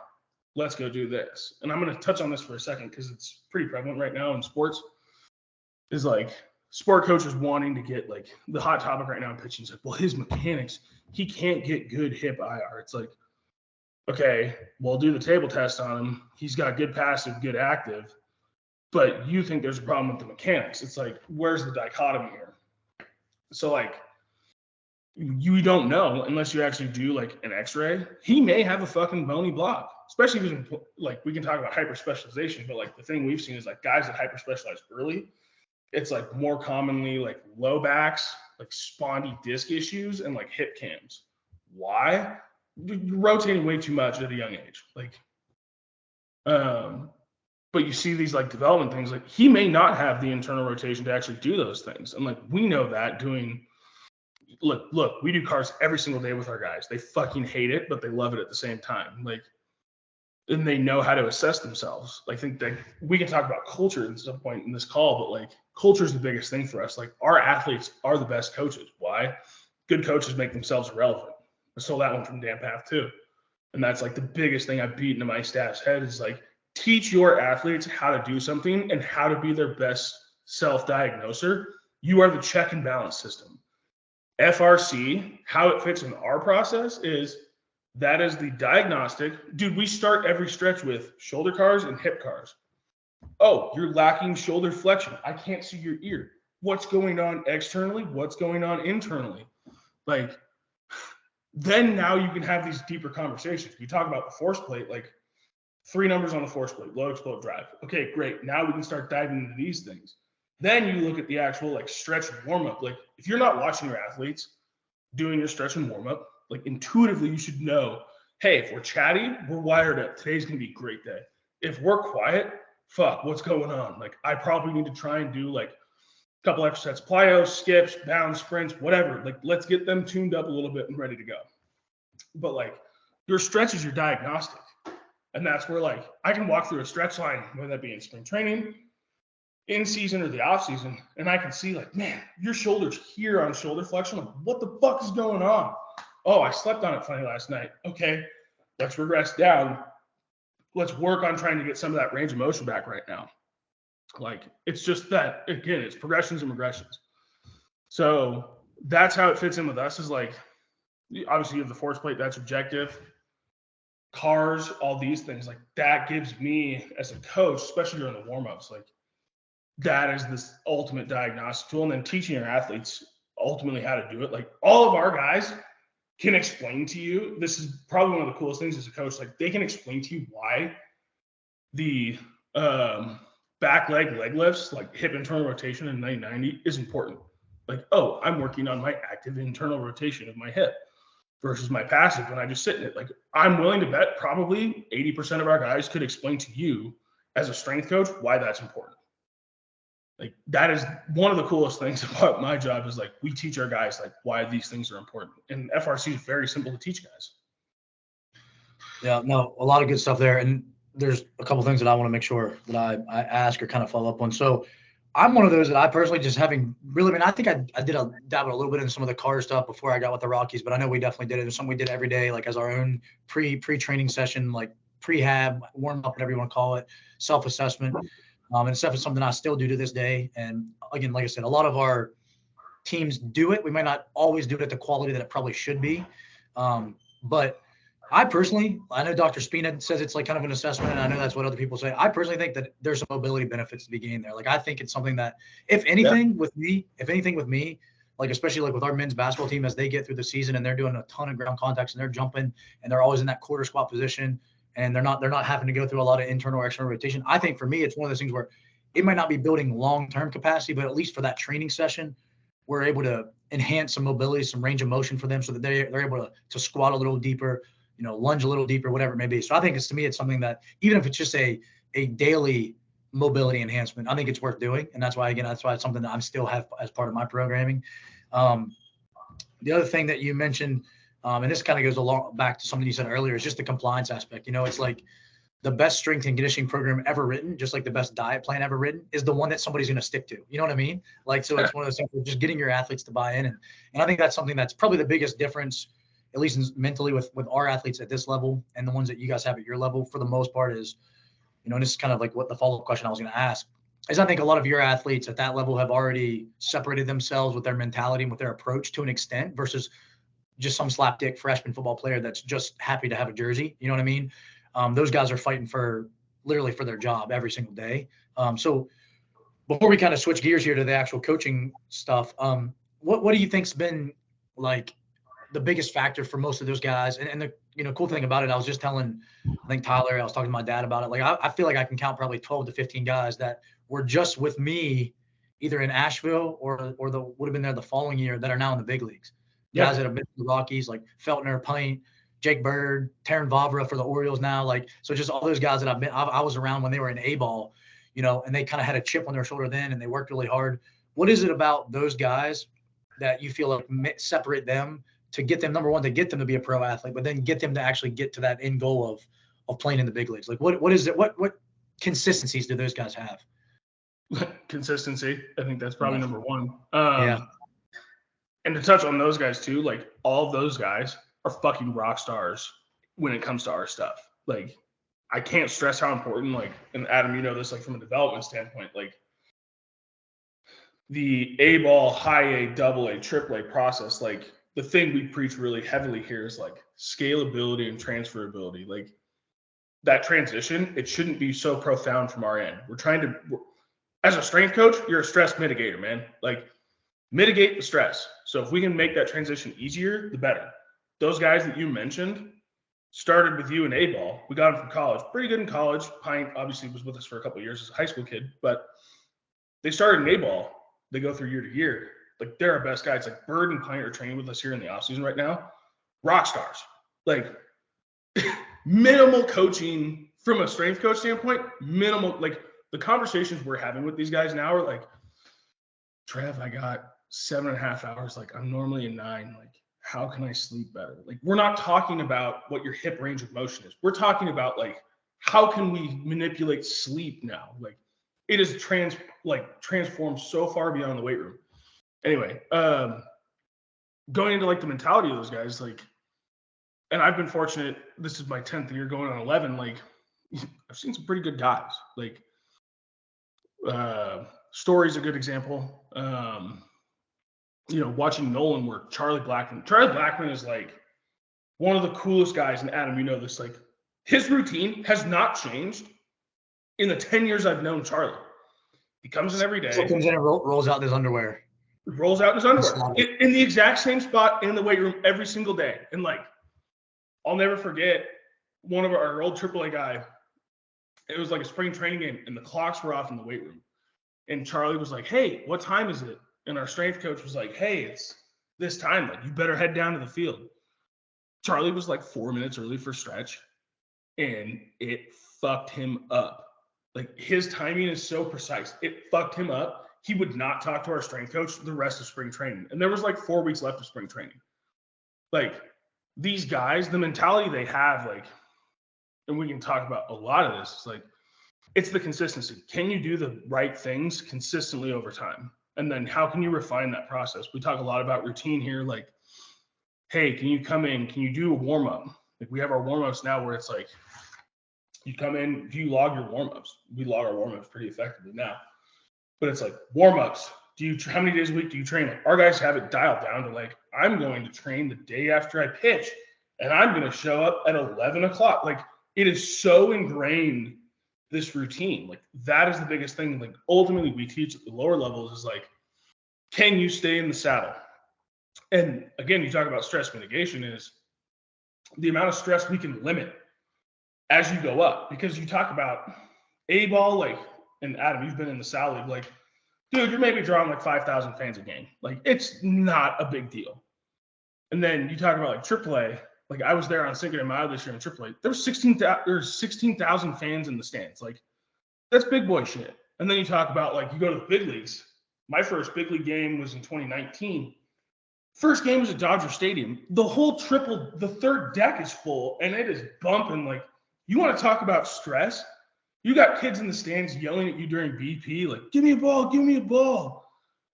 Let's go do this. And I'm going to touch on this for a second because it's pretty prevalent right now in sports. Is like sport coaches wanting to get like the hot topic right now in pitching is like, well, his mechanics, he can't get good hip IR. It's like, okay, we'll do the table test on him. He's got good passive, good active, but you think there's a problem with the mechanics. It's like, where's the dichotomy here? So like, you don't know unless you actually do like an x-ray. He may have a fucking bony block, especially if he's like, we can talk about hyper specialization, but like the thing we've seen is like guys that hyper specialize early, it's like more commonly like low backs, like spondy disc issues and like hip cams. Why? You're rotating way too much at a young age. Like, but you see these like development things, like he may not have the internal rotation to actually do those things. And like, we know that doing, look, we do cars every single day with our guys. They fucking hate it, but they love it at the same time. Like, and they know how to assess themselves. I think that we can talk about culture at some point in this call, but like culture is the biggest thing for us. Like our athletes are the best coaches. Why? Good coaches make themselves relevant. I stole that one from Dan Path too. And that's like the biggest thing I've beaten in my staff's head is like, teach your athletes how to do something and how to be their best self-diagnoser. You are the check and balance system. FRC, how it fits in our process is that is the diagnostic. Dude, we start every stretch with shoulder cars and hip cars. Oh, you're lacking shoulder flexion. I can't see your ear. What's going on externally? What's going on internally? Like, then now you can have these deeper conversations. We talk about the force plate, like 3 numbers on the force plate, low explode drive. Okay, great. Now we can start diving into these things. Then you look at the actual like stretch and warm up. Like if you're not watching your athletes doing your stretch and warm up, like intuitively you should know, hey, if we're chatty, we're wired up. Today's going to be a great day. If we're quiet, fuck, what's going on? Like I probably need to try and do like a couple extra sets, plyos, skips, bounds, sprints, whatever. Like let's get them tuned up a little bit and ready to go. But like your stretch is your diagnostic. And that's where like I can walk through a stretch line, whether that be in spring training, in season or the off season, and I can see like, man, your shoulder's here on shoulder flexion. Like, what the fuck is going on? Oh, I slept on it funny last night. Okay, let's regress down. Let's work on trying to get some of that range of motion back right now. Like, it's just that, again, it's progressions and regressions. So that's how it fits in with us is like, obviously you have the force plate, that's objective. Cars, all these things, like that gives me as a coach, especially during the warm-ups, like that is this ultimate diagnostic tool. And then teaching your athletes ultimately how to do it. Like all of our guys can explain to you, this is probably one of the coolest things as a coach, like they can explain to you why the back leg lifts, like hip internal rotation in 90-90 is important. Like, oh, I'm working on my active internal rotation of my hip versus my passive when I just sit in it. Like I'm willing to bet probably 80% of our guys could explain to you as a strength coach why that's important. Like that is one of the coolest things about my job is like we teach our guys like why these things are important. And FRC is very simple to teach guys. Yeah, no, a lot of good stuff there. And there's a couple things that I want to make sure that I ask or kind of follow up on. So I'm one of those that I personally just having really, I think I did dabble a little bit in some of the car stuff before I got with the Rockies, but I know we definitely did it. It was something we did every day, like as our own pre-training session, like prehab, warm up, whatever you want to call it, self-assessment. And it's definitely something I still do to this day. And again, like I said, a lot of our teams do it. We might not always do it at the quality that it probably should be. But I personally, I know Dr. Spina says it's like kind of an assessment, and I know that's what other people say. I personally think that there's some mobility benefits to be gained there. Like I think it's something that, Yeah. if anything with me, like especially like with our men's basketball team as they get through the season and they're doing a ton of ground contacts and they're jumping and they're always in that quarter squat position and they're not having to go through a lot of internal or external rotation. I think for me, it's one of those things where it might not be building long-term capacity, but at least for that training session, we're able to enhance some mobility, some range of motion for them so that they're able to squat a little deeper, lunge a little deeper, whatever it may be. So I think to me, it's something that even if it's just a daily mobility enhancement, I think it's worth doing. And that's why it's something that I still have as part of my programming. Um, the other thing that you mentioned, and this kind of goes along back to something you said earlier, is just the compliance aspect. It's like the best strength and conditioning program ever written, just like the best diet plan ever written, is the one that somebody's going to stick to. You know what I mean? Like, so it's one of those things where just getting your athletes to buy in. And I think that's something that's probably the biggest difference, at least mentally with our athletes at this level and the ones that you guys have at your level for the most part is, and this is kind of like what the follow-up question I was going to ask is I think a lot of your athletes at that level have already separated themselves with their mentality and with their approach to an extent versus just some slapdick freshman football player that's just happy to have a jersey. You know what I mean? Those guys are fighting literally for their job every single day. So before we kind of switch gears here to the actual coaching stuff, what do you think's been like the biggest factor for most of those guys? And the cool thing about it, I was just telling, I think Tyler, I was talking to my dad about it. Like I feel like I can count probably 12 to 15 guys that were just with me either in Asheville or would have been there the following year that are now in the big leagues. Guys that have been to the Rockies, like Feltner, Pint, Jake Bird, Taryn Vavra for the Orioles now. Like, so just all those guys that I was around when they were in A-ball, and they kind of had a chip on their shoulder then and they worked really hard. What is it about those guys that you feel like separate them to get them, number one, to get them to be a pro athlete, but then get them to actually get to that end goal of playing in the big leagues? Like what is it? What consistencies do those guys have? Consistency. I think that's probably number one. Yeah. And to touch on those guys too, like all of those guys are fucking rock stars when it comes to our stuff. Like I can't stress how important, like, and Adam, you know this, like from a development standpoint, like the A-ball, high A, double A, triple A process, like the thing we preach really heavily here is like scalability and transferability. Like that transition, it shouldn't be so profound from our end. As a strength coach, you're a stress mitigator, man. Like mitigate the stress. So if we can make that transition easier, the better. Those guys that you mentioned started with you in A-ball. We got them from college. Pretty good in college. Pint obviously was with us for a couple of years as a high school kid, but they started in A-ball. They go through year to year. Like they're our best guys. Like Bird and Pint are training with us here in the offseason right now. Rock stars. Like minimal coaching from a strength coach standpoint, minimal. Like the conversations we're having with these guys now are like, Trev, I got 7.5 hours. Like I'm normally a 9. Like how can I sleep better? Like we're not talking about what your hip range of motion is. We're talking about like how can we manipulate sleep now? Like it is transformed so far beyond the weight room. Anyway, going into like the mentality of those guys, like, and I've been fortunate. This is my 10th year going on 11. Like I've seen some pretty good guys. Like Story's a good example. Watching Nolan work, Charlie Blackman. Charlie Blackman is like one of the coolest guys. And Adam, you know this, like his routine has not changed in the 10 years I've known Charlie. He comes in every day. He comes in and rolls out in his underwear. Rolls out in his underwear. In the exact same spot in the weight room every single day. And like, I'll never forget one of our old AAA guy. It was like a spring training game and the clocks were off in the weight room. And Charlie was like, hey, what time is it? And our strength coach was like, hey, it's this time. Like, you better head down to the field. Charlie was like 4 minutes early for stretch, and it fucked him up. Like, his timing is so precise. It fucked him up. He would not talk to our strength coach the rest of spring training. And there was like 4 weeks left of spring training. Like, these guys, the mentality they have, like, and we can talk about a lot of this, like, it's the consistency. Can you do the right things consistently over time? And then how can you refine that process? We talk a lot about routine here. Like, hey, can you come in? Can you do a warm-up? Like we have our warm-ups now where it's like, you come in, do you log your warm-ups? We log our warm-ups pretty effectively now. But it's like warm-ups. How many days a week do you train? Like our guys have it dialed down to like, I'm going to train the day after I pitch and I'm going to show up at 11 o'clock. Like, it is so ingrained, this routine. Like, that is the biggest thing. Like, ultimately, we teach at the lower levels is like, can you stay in the saddle? And again, you talk about stress mitigation is the amount of stress we can limit as you go up. Because you talk about A-ball, like, and Adam, you've been in the Sal League, like, dude, you're maybe drawing like 5,000 fans a game. Like, it's not a big deal. And then you talk about like AAA. Like, I was there on Cinco de Mayo this year in AAA. There was 16,000 fans in the stands. Like, that's big boy shit. And then you talk about like, you go to the big leagues. My first big league game was in 2019. First game was at Dodger Stadium. The third deck is full, and it is bumping. Like, you want to talk about stress? You got kids in the stands yelling at you during BP, like, give me a ball, give me a ball.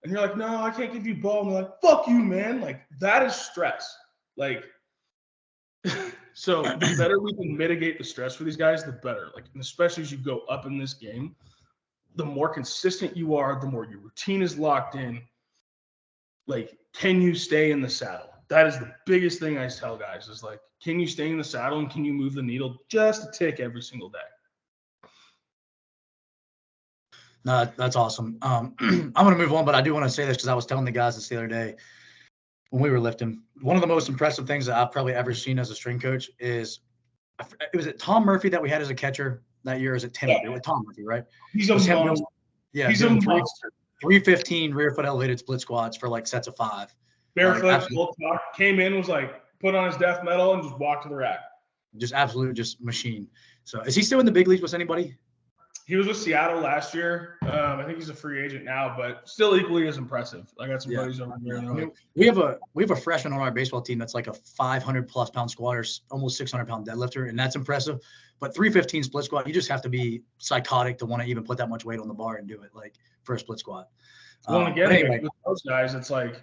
And you're like, no, I can't give you a ball. And they're like, fuck you, man. Like, that is stress. Like, so the better we can mitigate the stress for these guys, the better. Like, and especially as you go up in this game, the more consistent you are, the more your routine is locked in. Like, can you stay in the saddle? That is the biggest thing I tell guys is like, can you stay in the saddle and can you move the needle just a tick every single day? No, that's awesome. I'm going to move on, but I do want to say this because I was telling the guys this the other day when we were lifting. One of the most impressive things that I've probably ever seen as a strength coach is, it was Tom Murphy that we had as a catcher that year. Is it Tim? Yeah. With Tom Murphy, right? He's a monster. Yeah, he's a monster. 315 rear foot elevated split squats for like sets of 5. Barefoot, full talk, came in, was like, put on his death metal and just walked to the rack. Just absolute, just machine. So is he still in the big leagues with anybody? He was with Seattle last year. I think he's a free agent now, but still equally as impressive. I got some buddies over there. I mean, we have a freshman on our baseball team that's like a 500+ pound squatter, almost 600 pound deadlifter, and that's impressive. But 315 split squat, you just have to be psychotic to want to even put that much weight on the bar and do it, like, for a split squat. Well, again, anyway, with those guys, it's like,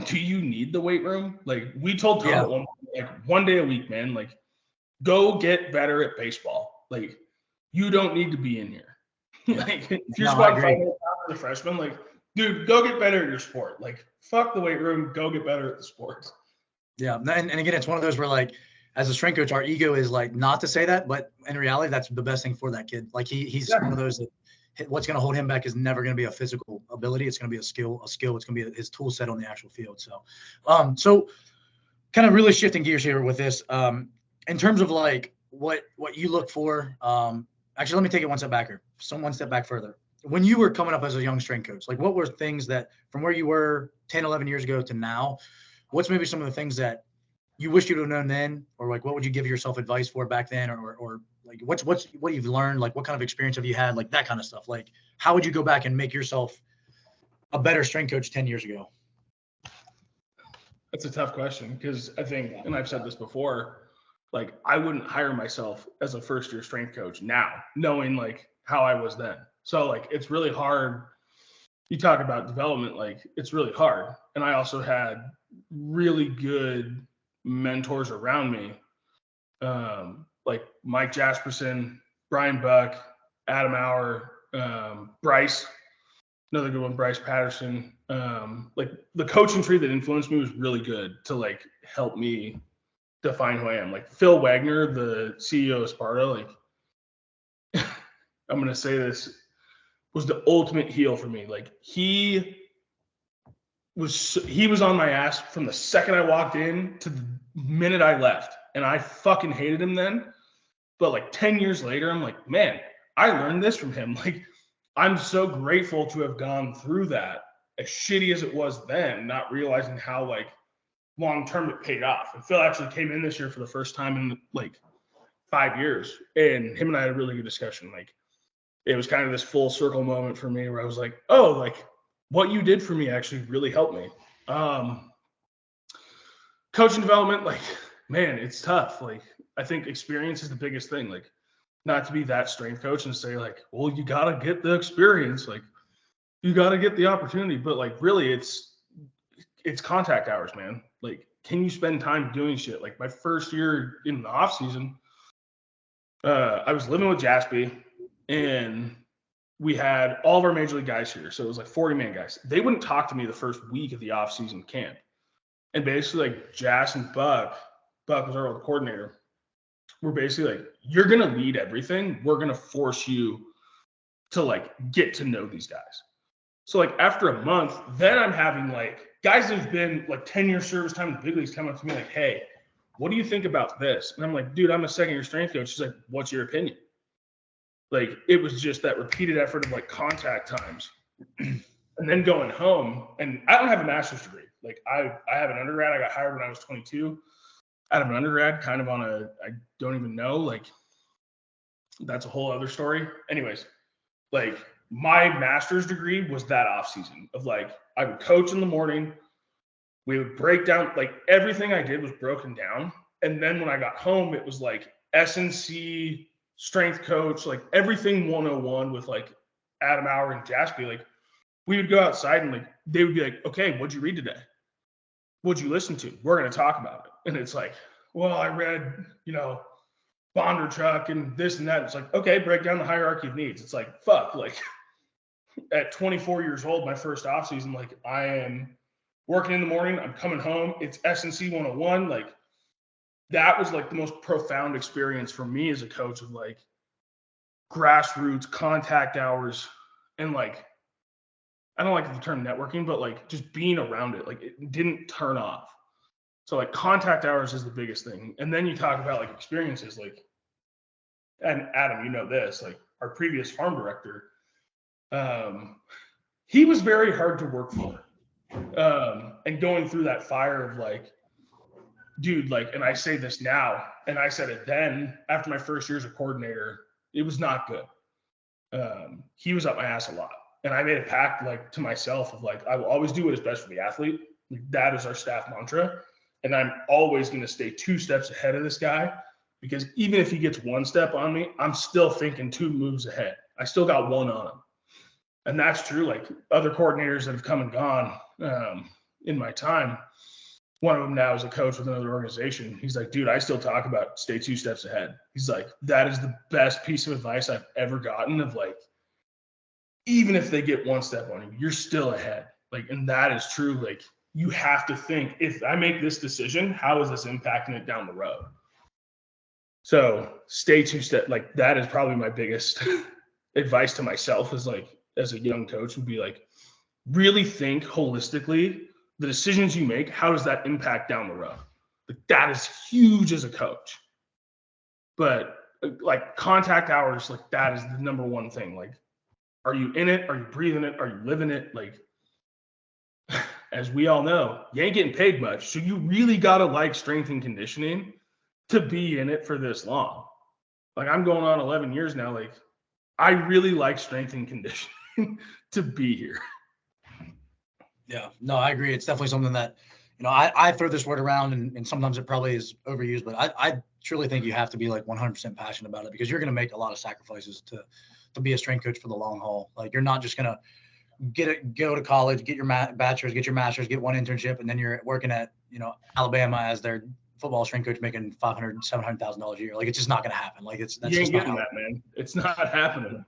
do you need the weight room? Like, we told Tom at one day a week, man, like, go get better at baseball. Like, you don't need to be in here. Like, if you're squatting 500 pounds as a freshman, like, dude, go get better at your sport. Like, fuck the weight room, go get better at the sport. Yeah, and again, it's one of those where, like, as a strength coach, our ego is like not to say that, but in reality, that's the best thing for that kid. Like, he's one of those that what's going to hold him back is never going to be a physical ability. It's going to be a skill. It's going to be his tool set on the actual field. So, so kind of really shifting gears here with this, in terms of like what you look for. Actually, let me take it one step back here. One step back further. When you were coming up as a young strength coach, like, what were things that from where you were 10, 11 years ago to now, what's maybe some of the things that you wish you'd have known then, or like, what would you give yourself advice for back then, or like, what you've learned, like, what kind of experience have you had, like, that kind of stuff? Like, how would you go back and make yourself a better strength coach 10 years ago? That's a tough question because I think, and I've said this before, like, I wouldn't hire myself as a first-year strength coach now, knowing like how I was then. So like, it's really hard. You talk about development, like, it's really hard. And I also had really good mentors around me, like Mike Jasperson, Brian Buck, Adam Auer, Bryce, another good one, Bryce Patterson. Like, the coaching tree that influenced me was really good to like help me define who I am. Like Phil Wagner, the CEO of Sparta, like, I'm going to say this, was the ultimate heel for me. Like, he was on my ass from the second I walked in to the minute I left. And I fucking hated him then. But like 10 years later, I'm like, man, I learned this from him. Like, I'm so grateful to have gone through that, as shitty as it was then, not realizing how like long-term it paid off. And Phil actually came in this year for the first time in like 5 years. And him and I had a really good discussion. Like, it was kind of this full circle moment for me where I was like, oh, like, what you did for me actually really helped me. Coaching development, like, man, it's tough. Like, I think experience is the biggest thing. Like, not to be that strength coach and say like, well, you got to get the experience. Like, you got to get the opportunity. But like, really, it's contact hours, man. Like, can you spend time doing shit? Like, my first year in the off season, I was living with Jaspy, and we had all of our major league guys here. So it was like 40-man guys. They wouldn't talk to me the first week of the off-season camp. And basically, like, Jas and Buck Buck was our old coordinator, we're basically like, you're going to lead everything. We're going to force you to like get to know these guys. So like after a month, then I'm having like guys that have been like 10-year service time in the big leagues come up to me like, hey, what do you think about this? And I'm like, dude, I'm a second-year strength coach. She's like, what's your opinion? Like it was just that repeated effort of like contact times. And then going home, and I don't have a master's degree. Like I have an undergrad. I got hired when I was 22 out of an undergrad, kind of on I don't even know. Like that's a whole other story. Anyways, like my master's degree was that off season of like, I would coach in the morning. We would break down, like everything I did was broken down. And then when I got home, it was like S&C, strength coach, like everything 101 with like Adam Auer and Jaspy. Like we would go outside and like, they would be like, okay, what'd you read today? What'd you listen to? We're going to talk about it. And it's like, well, I read, Bondarchuk and this and that. It's like, okay, break down the hierarchy of needs. It's like, fuck, like at 24 years old, my first off season, like I am working in the morning, I'm coming home, it's S&C 101. Like that was like the most profound experience for me as a coach of like grassroots contact hours and like, I don't like the term networking, but like just being around it, like it didn't turn off. So like contact hours is the biggest thing. And then you talk about like experiences, like, and Adam, you know this, like our previous farm director, he was very hard to work for. And going through that fire of like, dude, like, and I say this now, and I said it then after my first year as a coordinator, it was not good. He was up my ass a lot. And I made a pact like to myself of like, I will always do what is best for the athlete. Like, that is our staff mantra. And I'm always going to stay 2 steps ahead of this guy, because even if he gets 1 step on me, I'm still thinking 2 moves ahead. I still got 1 on him. And that's true. Like other coordinators that have come and gone in my time, one of them now is a coach with another organization. He's like, dude, I still talk about stay 2 steps ahead. He's like, that is the best piece of advice I've ever gotten of like, even if they get 1 step on you, you're still ahead. Like, and that is true. Like, you have to think, if I make this decision, how is this impacting it down the road? So stay 2 steps. Like that is probably my biggest advice to myself is like, as a young coach would be like, really think holistically, the decisions you make, how does that impact down the road? Like that is huge as a coach. But like contact hours, like that is the number one thing. Like, are you in it? Are you breathing it? Are you living it? Like, as we all know, you ain't getting paid much. So you really got to like strength and conditioning to be in it for this long. Like I'm going on 11 years now. Like I really like strength and conditioning to be here. Yeah, no, I agree. It's definitely something that, I throw this word around and sometimes it probably is overused, but I truly think you have to be like 100% passionate about it, because you're going to make a lot of sacrifices to be a strength coach for the long haul. Like you're not just going to go to college, get your bachelor's, get your master's, get 1 internship, and then you're working at, Alabama as their football strength coach making $500,000, $700,000 a year. Like it's just not going to happen. Like that's you just ain't not getting that, man. It's not happening.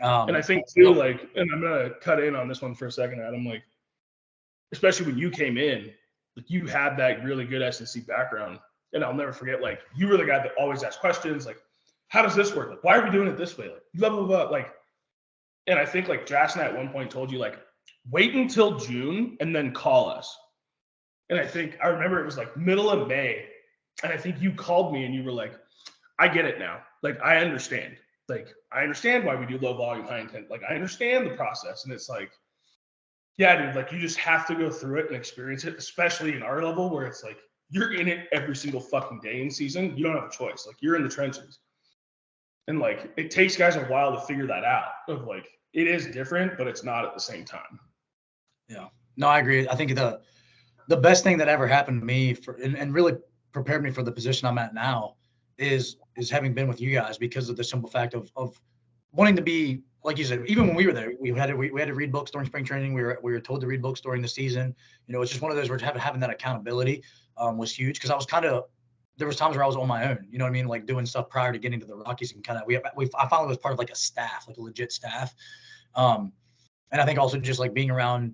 And I think too, like, and I'm gonna cut in on this one for a second, Adam. Like, especially when you came in, like you had that really good S&C background, and I'll never forget. Like, you were the guy that always asked questions, like, "How does this work? Like, why are we doing it this way? Like, blah blah blah." Like, and I think like Jackson at one point told you like, wait until June and then call us. And I think I remember it was like middle of May, and I think you called me and you were like, "I get it now. Like, I understand. Like, I understand why we do low volume, high intent. Like, I understand the process." And it's like, yeah, dude, like you just have to go through it and experience it, especially in our level where it's like you're in it every single fucking day in season. You don't have a choice. Like you're in the trenches. And like it takes guys a while to figure that out of like it is different, but it's not at the same time. Yeah. No, I agree. I think the best thing that ever happened to me and really prepared me for the position I'm at now is having been with you guys, because of the simple fact of wanting to be, like you said, even when we were there, we had to read books during spring training. We were told to read books during the season. It's just one of those where having that accountability was huge, because I was there was times where I was on my own, you know what I mean? Like doing stuff prior to getting to the Rockies, and I finally was part of like a staff, like a legit staff. And I think also just like being around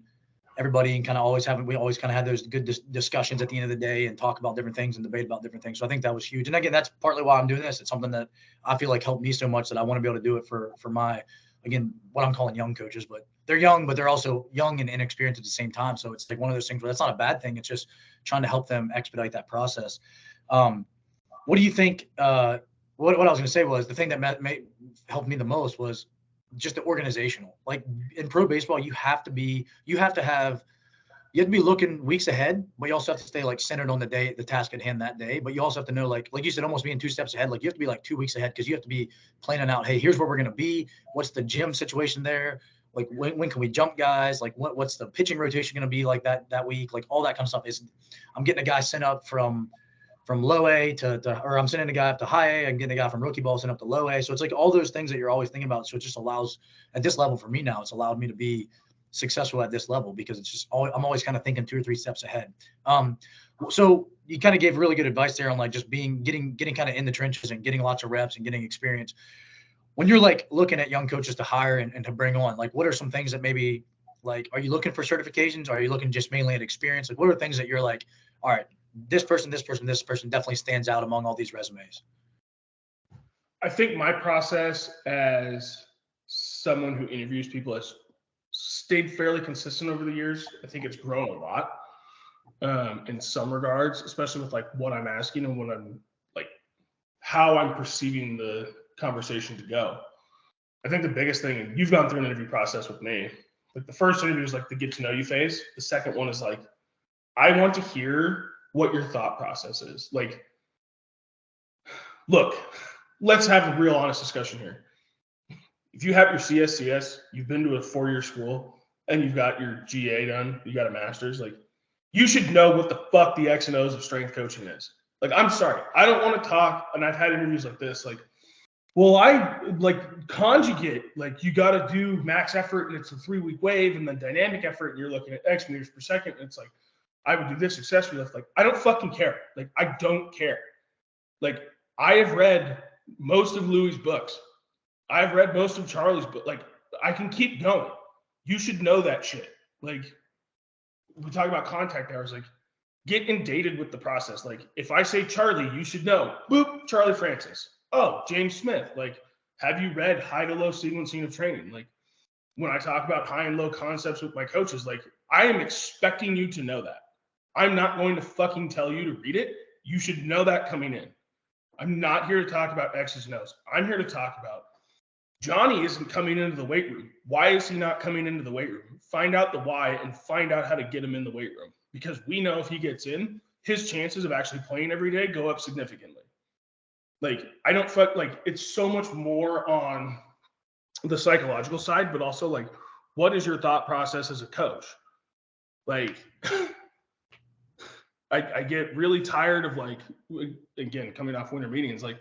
everybody and kind of we always kind of had those good discussions at the end of the day and talk about different things and debate about different things. So I think that was huge. And again, that's partly why I'm doing this. It's something that I feel like helped me so much that I want to be able to do it for my, again, what I'm calling young coaches, but they're young, but they're also young and inexperienced at the same time. So it's like one of those things where that's not a bad thing. It's just trying to help them expedite that process. What do you think? What I was going to say was the thing that helped me the most was just the organizational. Like in pro baseball, you have to be looking weeks ahead, but you also have to stay like centered on the task at hand that day. But you also have to know, like you said, almost being 2 steps ahead. Like you have to be like 2 weeks ahead because you have to be planning out, hey, here's where we're going to be. What's the gym situation there? Like when can we jump guys? Like what's the pitching rotation going to be like that week? Like all that kind of stuff I'm getting a guy sent up from low A or I'm sending a guy up to high A. I'm getting a guy from rookie ball sent up to low A. So it's like all those things that you're always thinking about. So it just allows at this level for me now, it's allowed me to be successful at this level because it's just I'm always kind of thinking 2 or 3 steps ahead. So you kind of gave really good advice there on like just getting kind of in the trenches and getting lots of reps and getting experience. When you're like looking at young coaches to hire and to bring on, like what are some things that maybe like, are you looking for certifications? Or are you looking just mainly at experience? Like what are things that you're like, all right, this person definitely stands out among all these resumes? I think my process as someone who interviews people has stayed fairly consistent over the years. I think it's grown a lot in some regards, especially with like what I'm asking and what I'm like, how I'm perceiving the conversation to go. I think the biggest thing, and you've gone through an interview process with me, like the first interview is like the get to know you phase. The second one is like, I want to hear what your thought process is. Like, look, let's have a real honest discussion here. If you have your CSCS, you've been to a 4-year school, and you've got your GA done, you got a master's, like, you should know what the fuck the X and O's of strength coaching is. Like, I'm sorry. I don't want to talk, and I've had interviews like this, like, well, I like conjugate, like you got to do max effort and it's a 3-week wave and then dynamic effort and you're looking at X meters per second. And it's like, I would do this accessory lift. Like, I don't fucking care. Like, I don't care. Like, I have read most of Louis' books. I've read most of Charlie's book. Like, I can keep going. You should know that shit. Like, we talk about contact hours. Like, get inundated with the process. Like, if I say Charlie, you should know. Boop, Charlie Francis. Oh, James Smith. Like, have you read high to low sequencing of training? Like, when I talk about high and low concepts with my coaches, like, I am expecting you to know that. I'm not going to fucking tell you to read it. You should know that coming in. I'm not here to talk about X's and O's. I'm here to talk about Johnny isn't coming into the weight room. Why is he not coming into the weight room? Find out the why and find out how to get him in the weight room. Because we know if he gets in, his chances of actually playing every day go up significantly. Like, I don't fuck, like, it's so much more on the psychological side, but also like, what is your thought process as a coach? Like, I get really tired of like, again, coming off winter meetings, like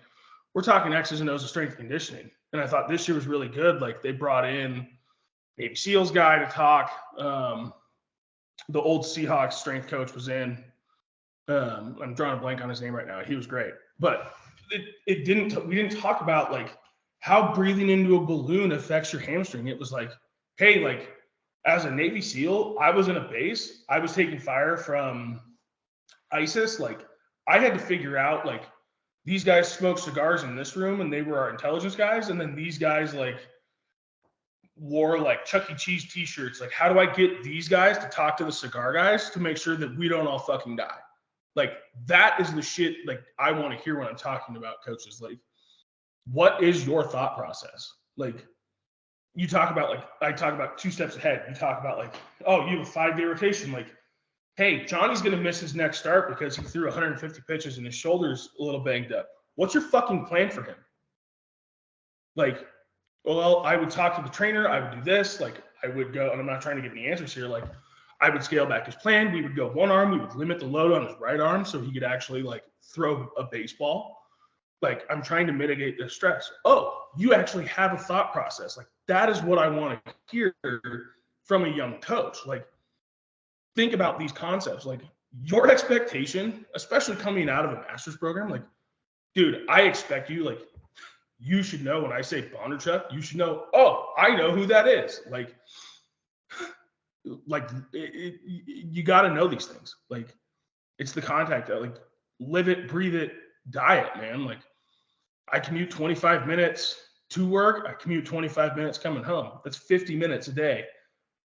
we're talking X's and O's of strength conditioning. And I thought this year was really good. Like they brought in Navy SEALs guy to talk. The old Seahawks strength coach was in. I'm drawing a blank on his name right now. He was great, but we didn't talk about like how breathing into a balloon affects your hamstring. It was like, hey, like as a Navy SEAL, I was in a base. I was taking fire from ISIS. Like I had to figure out like these guys smoked cigars in this room and they were our intelligence guys. And then these guys like wore like Chuck E. Cheese t-shirts. Like, how do I get these guys to talk to the cigar guys to make sure that we don't all fucking die? Like that is the shit like I want to hear when I'm talking about coaches. Like, what is your thought process? Like you talk about like, I talk about 2 steps ahead. You talk about like, oh, you have a 5-day rotation. Like, hey, Johnny's going to miss his next start because he threw 150 pitches and his shoulder's a little banged up. What's your fucking plan for him? Like, well, I would talk to the trainer. I would do this. Like, I would go, and I'm not trying to get any answers here. Like, I would scale back his plan. We would go one arm. We would limit the load on his right arm so he could actually, like, throw a baseball. Like, I'm trying to mitigate the stress. Oh, you actually have a thought process. Like, that is what I want to hear from a young coach. Like, think about these concepts. Like, your expectation, especially coming out of a master's program, like, dude, I expect you, like, you should know when I say Bondarchuk, you should know, oh, I know who that is. Like, like you got to know these things. Like it's the contact, like live it, breathe it, diet, man. Like I commute 25 minutes to work. I commute 25 minutes coming home. That's 50 minutes a day.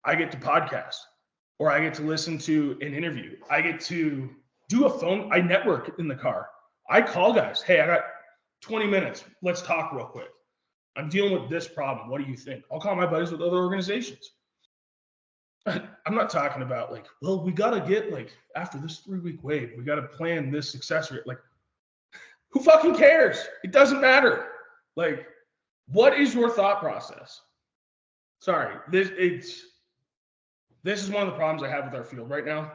I get to podcast, or I get to listen to an interview. I get to do a phone. I network in the car. I call guys. Hey, I got 20 minutes. Let's talk real quick. I'm dealing with this problem. What do you think? I'll call my buddies with other organizations. I'm not talking about like, well, we got to get like after this 3-week wave, we got to plan this success rate. Like, who fucking cares? It doesn't matter. Like, what is your thought process? Sorry, this is one of the problems I have with our field right now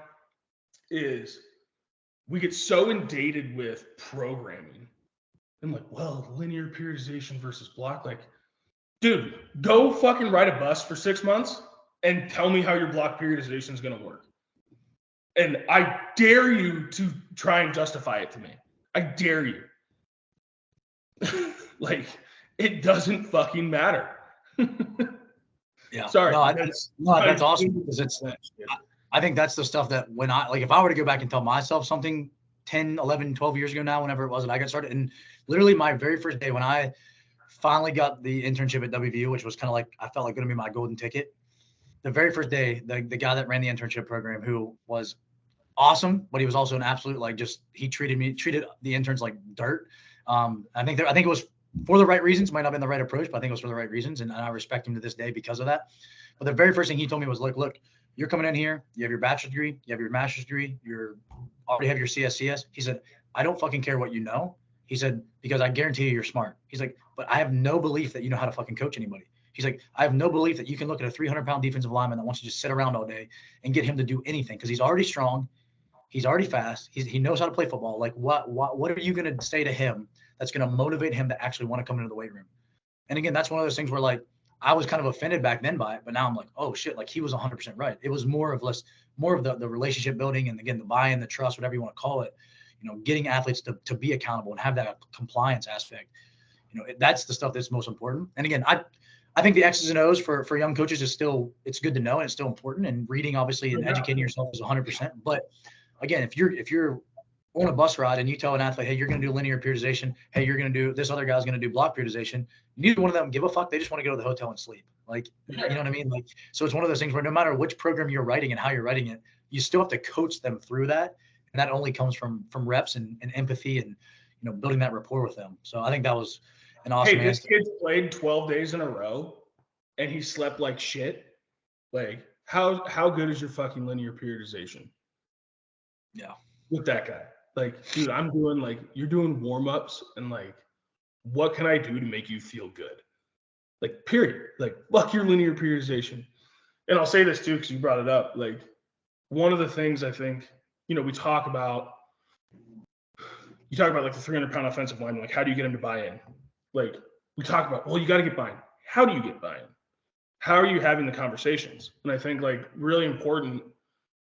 is we get so inundated with programming and like, well, linear periodization versus block. Like, dude, go fucking ride a bus for 6 months and tell me how your block periodization is going to work. And I dare you to try and justify it to me. I dare you. Like, it doesn't fucking matter. Yeah. Sorry. No, that's awesome because I think that's the stuff that when if I were to go back and tell myself something 10, 11, 12 years ago now, whenever it was that I got started, and literally my very first day when I finally got the internship at WVU, which was kind of like, I felt like going to be my golden ticket. The very first day, the guy that ran the internship program, who was awesome, but he was also an absolute, like, just, he treated the interns like dirt. I think it was for the right reasons, might not have been the right approach, but I think it was for the right reasons. And I respect him to this day because of that. But the very first thing he told me was, look, you're coming in here, you have your bachelor's degree, you have your master's degree, you already have your CSCS. He said, I don't fucking care what you know. He said, because I guarantee you're smart. He's like, but I have no belief that you know how to fucking coach anybody. He's like, I have no belief that you can look at a 300-pound defensive lineman that wants to just sit around all day and get him to do anything, because he's already strong. He's already fast. He knows how to play football. Like, what are you going to say to him that's going to motivate him to actually want to come into the weight room? And again, that's one of those things where, like, I was kind of offended back then by it, but now I'm like, oh shit, like, he was 100% right. It was more of the relationship building, and again, the buy-in, the trust, whatever you want to call it, getting athletes to be accountable and have that compliance aspect. That's the stuff that's most important. And again, I think the X's and O's for young coaches is still, it's good to know, and it's still important. And reading, obviously, and educating yourself is 100%. But again, if you're on a bus ride and you tell an athlete, hey, you're going to do linear periodization, hey, you're going to do, this other guy's going to do block periodization, neither one of them give a fuck. They just want to go to the hotel and sleep. Like, you know what I mean? Like, so it's one of those things where no matter which program you're writing and how you're writing it, you still have to coach them through that. And that only comes from reps and empathy and, building that rapport with them. So I think that was an awesome answer. This kid's played 12 days in a row and he slept like shit. Like, how good is your fucking linear periodization? Yeah. With that guy. Like, dude, I'm doing, like, you're doing warm-ups, and, like, what can I do to make you feel good? Like, period. Like, fuck your linear periodization. And I'll say this too, because you brought it up. Like, one of the things I think, we talk about, like, the 300-pound offensive line, like, how do you get him to buy in? Like, we talk about, well, you got to get buy-in. How do you get buy-in? How are you having the conversations? And I think, like, really important,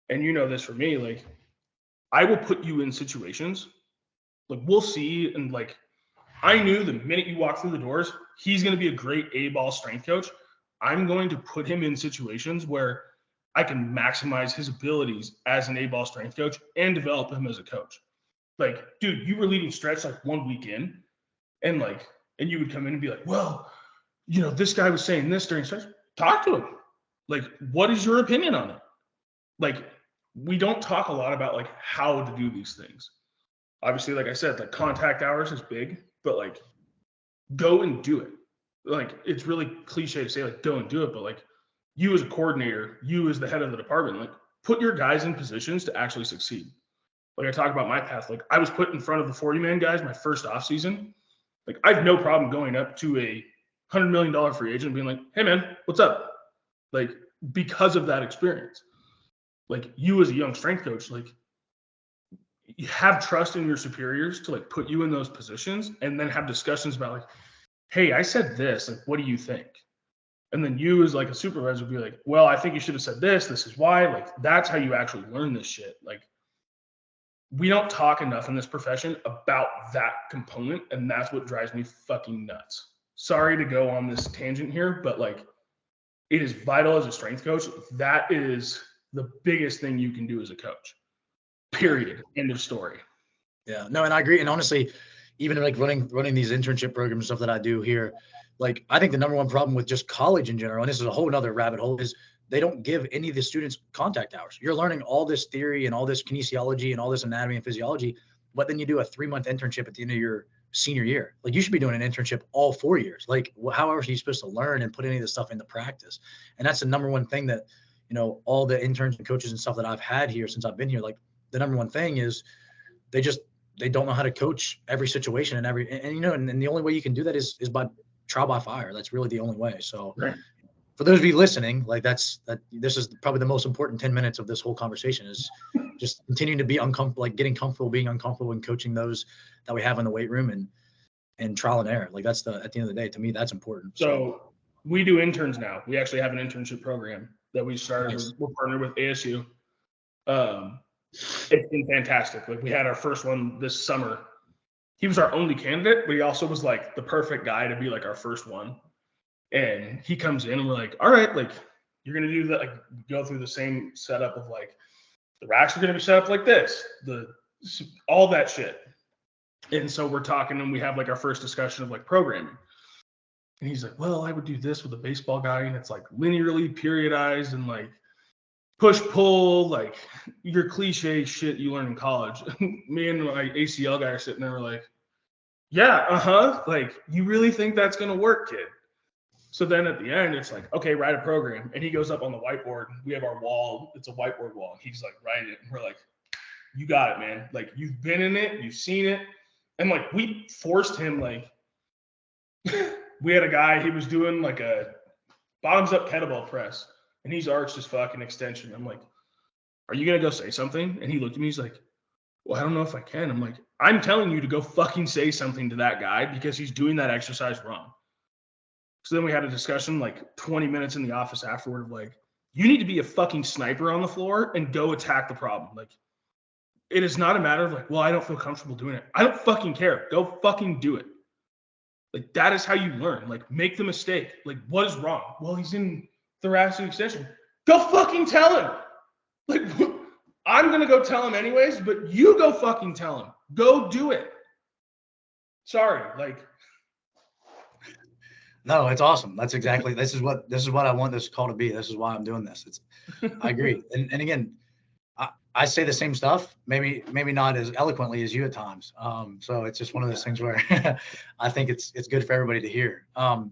and this for me, like, I will put you in situations, like, we'll see, and, like, I knew the minute you walk through the doors, he's going to be a great A-ball strength coach. I'm going to put him in situations where I can maximize his abilities as an A-ball strength coach and develop him as a coach. Like, dude, you were leading stretch like 1 week in, and you would come in and be like, well, this guy was saying this during stretch. Talk to him. Like, what is your opinion on it? Like, we don't talk a lot about, like, how to do these things. Obviously, like I said, like, contact hours is big, but, like, go and do it. Like, it's really cliche to say, like, go and do it, but, like, you as a coordinator, you as the head of the department, like, put your guys in positions to actually succeed. Like, I talk about my path. Like, I was put in front of the 40-man guys my first off season. Like, I have no problem going up to a $100 million free agent and being like, hey, man, what's up? Like, because of that experience. Like, you as a young strength coach, like, you have trust in your superiors to, like, put you in those positions, and then have discussions about, like, hey, I said this, like, what do you think? And then you as, like, a supervisor would be like, well, I think you should have said this. This is why. Like, that's how you actually learn this shit. Like, we don't talk enough in this profession about that component, and that's what drives me fucking nuts. Sorry to go on this tangent here, but, like, it is vital as a strength coach. That is the biggest thing you can do as a coach. Period. End of story. Yeah, no, and I agree. And honestly, even like running these internship programs and stuff that I do here, like I think the number one problem with just college in general, and this is a whole nother rabbit hole, is they don't give any of the students contact hours. You're learning all this theory and all this kinesiology and all this anatomy and physiology, but then you do a 3-month internship at the end of your senior year. Like you should be doing an internship all 4 years. Like how else are you supposed to learn and put any of this stuff into practice? And that's the number one thing that, all the interns and coaches and stuff that I've had here since I've been here, like the number one thing is they don't know how to coach every situation and and the only way you can do that is by trial by fire. That's really the only way. So Right. For those of you listening, like this is probably the most important 10 minutes of this whole conversation is just continuing to be uncomfortable, like getting comfortable, being uncomfortable and coaching those that we have in the weight room and trial and error. Like that's at the end of the day, to me, that's important. So we do interns now. We actually have an internship program that we started. Nice. We're partnered with ASU. It's been fantastic. Like we had our first one this summer. He was our only candidate, but he also was like the perfect guy to be like our first one. And he comes in and we're like, all right, like you're going to do that, like go through the same setup of like the racks are going to be set up like this, all that shit. And so we're talking and we have like our first discussion of like programming. And he's like, well, I would do this with a baseball guy. And it's like linearly periodized and like push pull, like your cliche shit you learn in college. Me and my ACL guy are sitting there, we're like, yeah, like you really think that's going to work, kid? So then at the end, it's like, okay, write a program. And he goes up on the whiteboard. We have our wall. It's a whiteboard wall. And he's like, write it. And we're like, you got it, man. Like, you've been in it. You've seen it. And, like, we forced him, like, we had a guy, he was doing, like, a bottoms-up kettlebell press. And he's arched his fucking extension. I'm like, are you going to go say something? And he looked at me. He's like, well, I don't know if I can. I'm like, I'm telling you to go fucking say something to that guy because he's doing that exercise wrong. So then we had a discussion like 20 minutes in the office afterward of like, you need to be a fucking sniper on the floor and go attack the problem. Like, it is not a matter of like, well, I don't feel comfortable doing it. I don't fucking care. Go fucking do it. Like, that is how you learn. Like, make the mistake. Like, what is wrong? Well, he's in thoracic extension. Go fucking tell him. Like, I'm going to go tell him anyways, but you go fucking tell him. Go do it. Sorry. Like, no, it's awesome. This is what I want this call to be. This is why I'm doing this. I agree. And again, I say the same stuff, maybe not as eloquently as you at times. So it's just one of those things where I think it's good for everybody to hear. The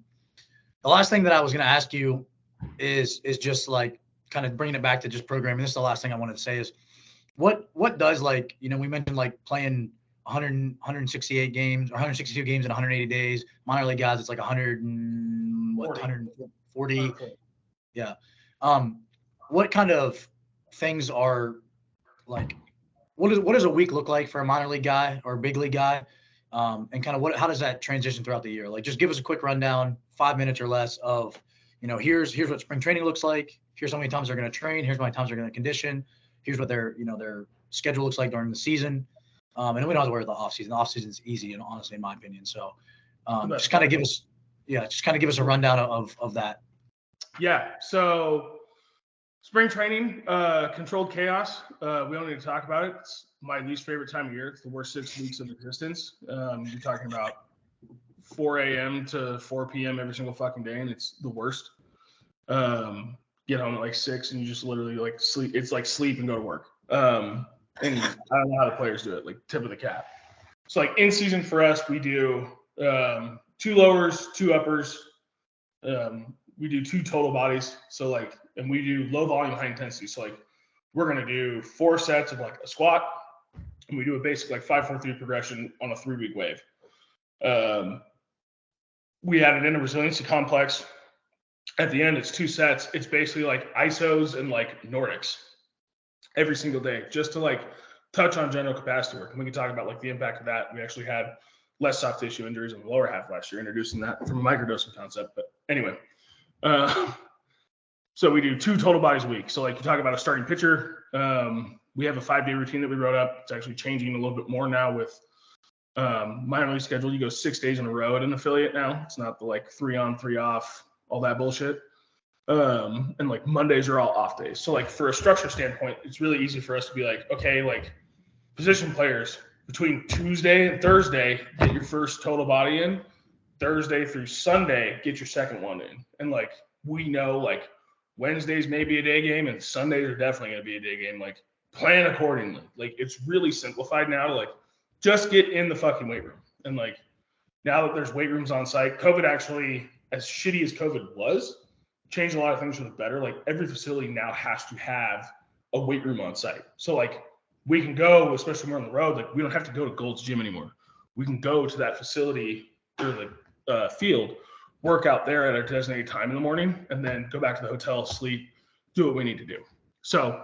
last thing that I was going to ask you is just like kind of bringing it back to just programming. This is the last thing I wanted to say is what does like, we mentioned like playing 168 games or 162 games in 180 days. Minor league guys, it's like 140. Yeah. What kind of things are like, what does a week look like for a minor league guy or a big league guy? And kind of how does that transition throughout the year? Like, just give us a quick rundown, 5 minutes or less of, here's what spring training looks like. Here's how many times they're going to train. Here's how many times they're going to condition. Here's what their schedule looks like during the season. And we don't have to worry about the off season. The off season is easy, and honestly, in my opinion. So, just kind of give us a rundown of that. Yeah. So, spring training, controlled chaos. We don't need to talk about it. It's my least favorite time of year. It's the worst 6 weeks of existence. You're talking about 4 a.m. to 4 p.m. every single fucking day, and it's the worst. Get home at like 6, and you just literally like sleep. It's like sleep and go to work. And I don't know how the players do it, like tip of the cap. So like in season for us, we do 2 lowers, 2 uppers. We do 2 total bodies. So like, and we do low volume, high intensity. So like, we're going to do 4 sets of like a squat, and we do a basic like 5-4-3 progression on a 3-week wave. We added in a resiliency complex. At the end, it's 2 sets. It's basically like isos and like Nordics every single day, just to like touch on general capacity work. And we can talk about like the impact of that. We actually had less soft tissue injuries in the lower half last year, introducing that from a microdosing concept. But anyway, so we do 2 total bodies a week. So like you talk about a starting pitcher, we have a 5-day routine that we wrote up. It's actually changing a little bit more now with minor league schedule. You go 6 days in a row at an affiliate now. It's not the like 3 on, 3 off, all that bullshit. And like Mondays are all off days. So like for a structure standpoint, it's really easy for us to be like, okay, like position players between Tuesday and Thursday, get your first total body in. Thursday through Sunday, get your second one in. And like we know like Wednesdays may be a day game and Sundays are definitely going to be a day game. Like plan accordingly. Like it's really simplified now to like just get in the fucking weight room. And like now that there's weight rooms on site, COVID actually, as shitty as COVID was, changed a lot of things for the better. Like every facility now has to have a weight room on site. So like we can go, especially when we're on the road, like we don't have to go to Gold's Gym anymore. We can go to that facility or the field, work out there at a designated time in the morning, and then go back to the hotel, sleep, do what we need to do. So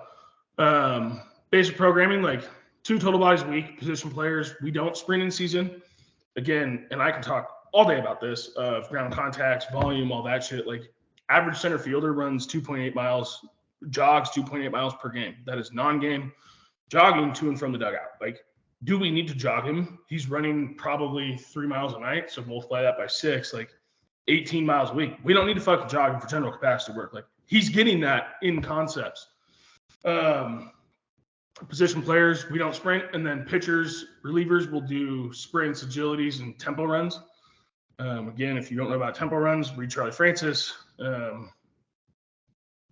basic programming, like 2 total bodies a week, position players. We don't sprint in season. Again, and I can talk all day about this, of ground contacts, volume, all that shit. Like average center fielder runs 2.8 miles, jogs 2.8 miles per game. That is non-game jogging to and from the dugout. Like, do we need to jog him? He's running probably 3 miles a night. So multiply that by 6, like 18 miles a week. We don't need to fucking jog him for general capacity work. Like he's getting that in concepts. Position players, we don't sprint. And then pitchers, relievers will do sprints, agilities, and tempo runs. Again, if you don't know about tempo runs, read Charlie Francis.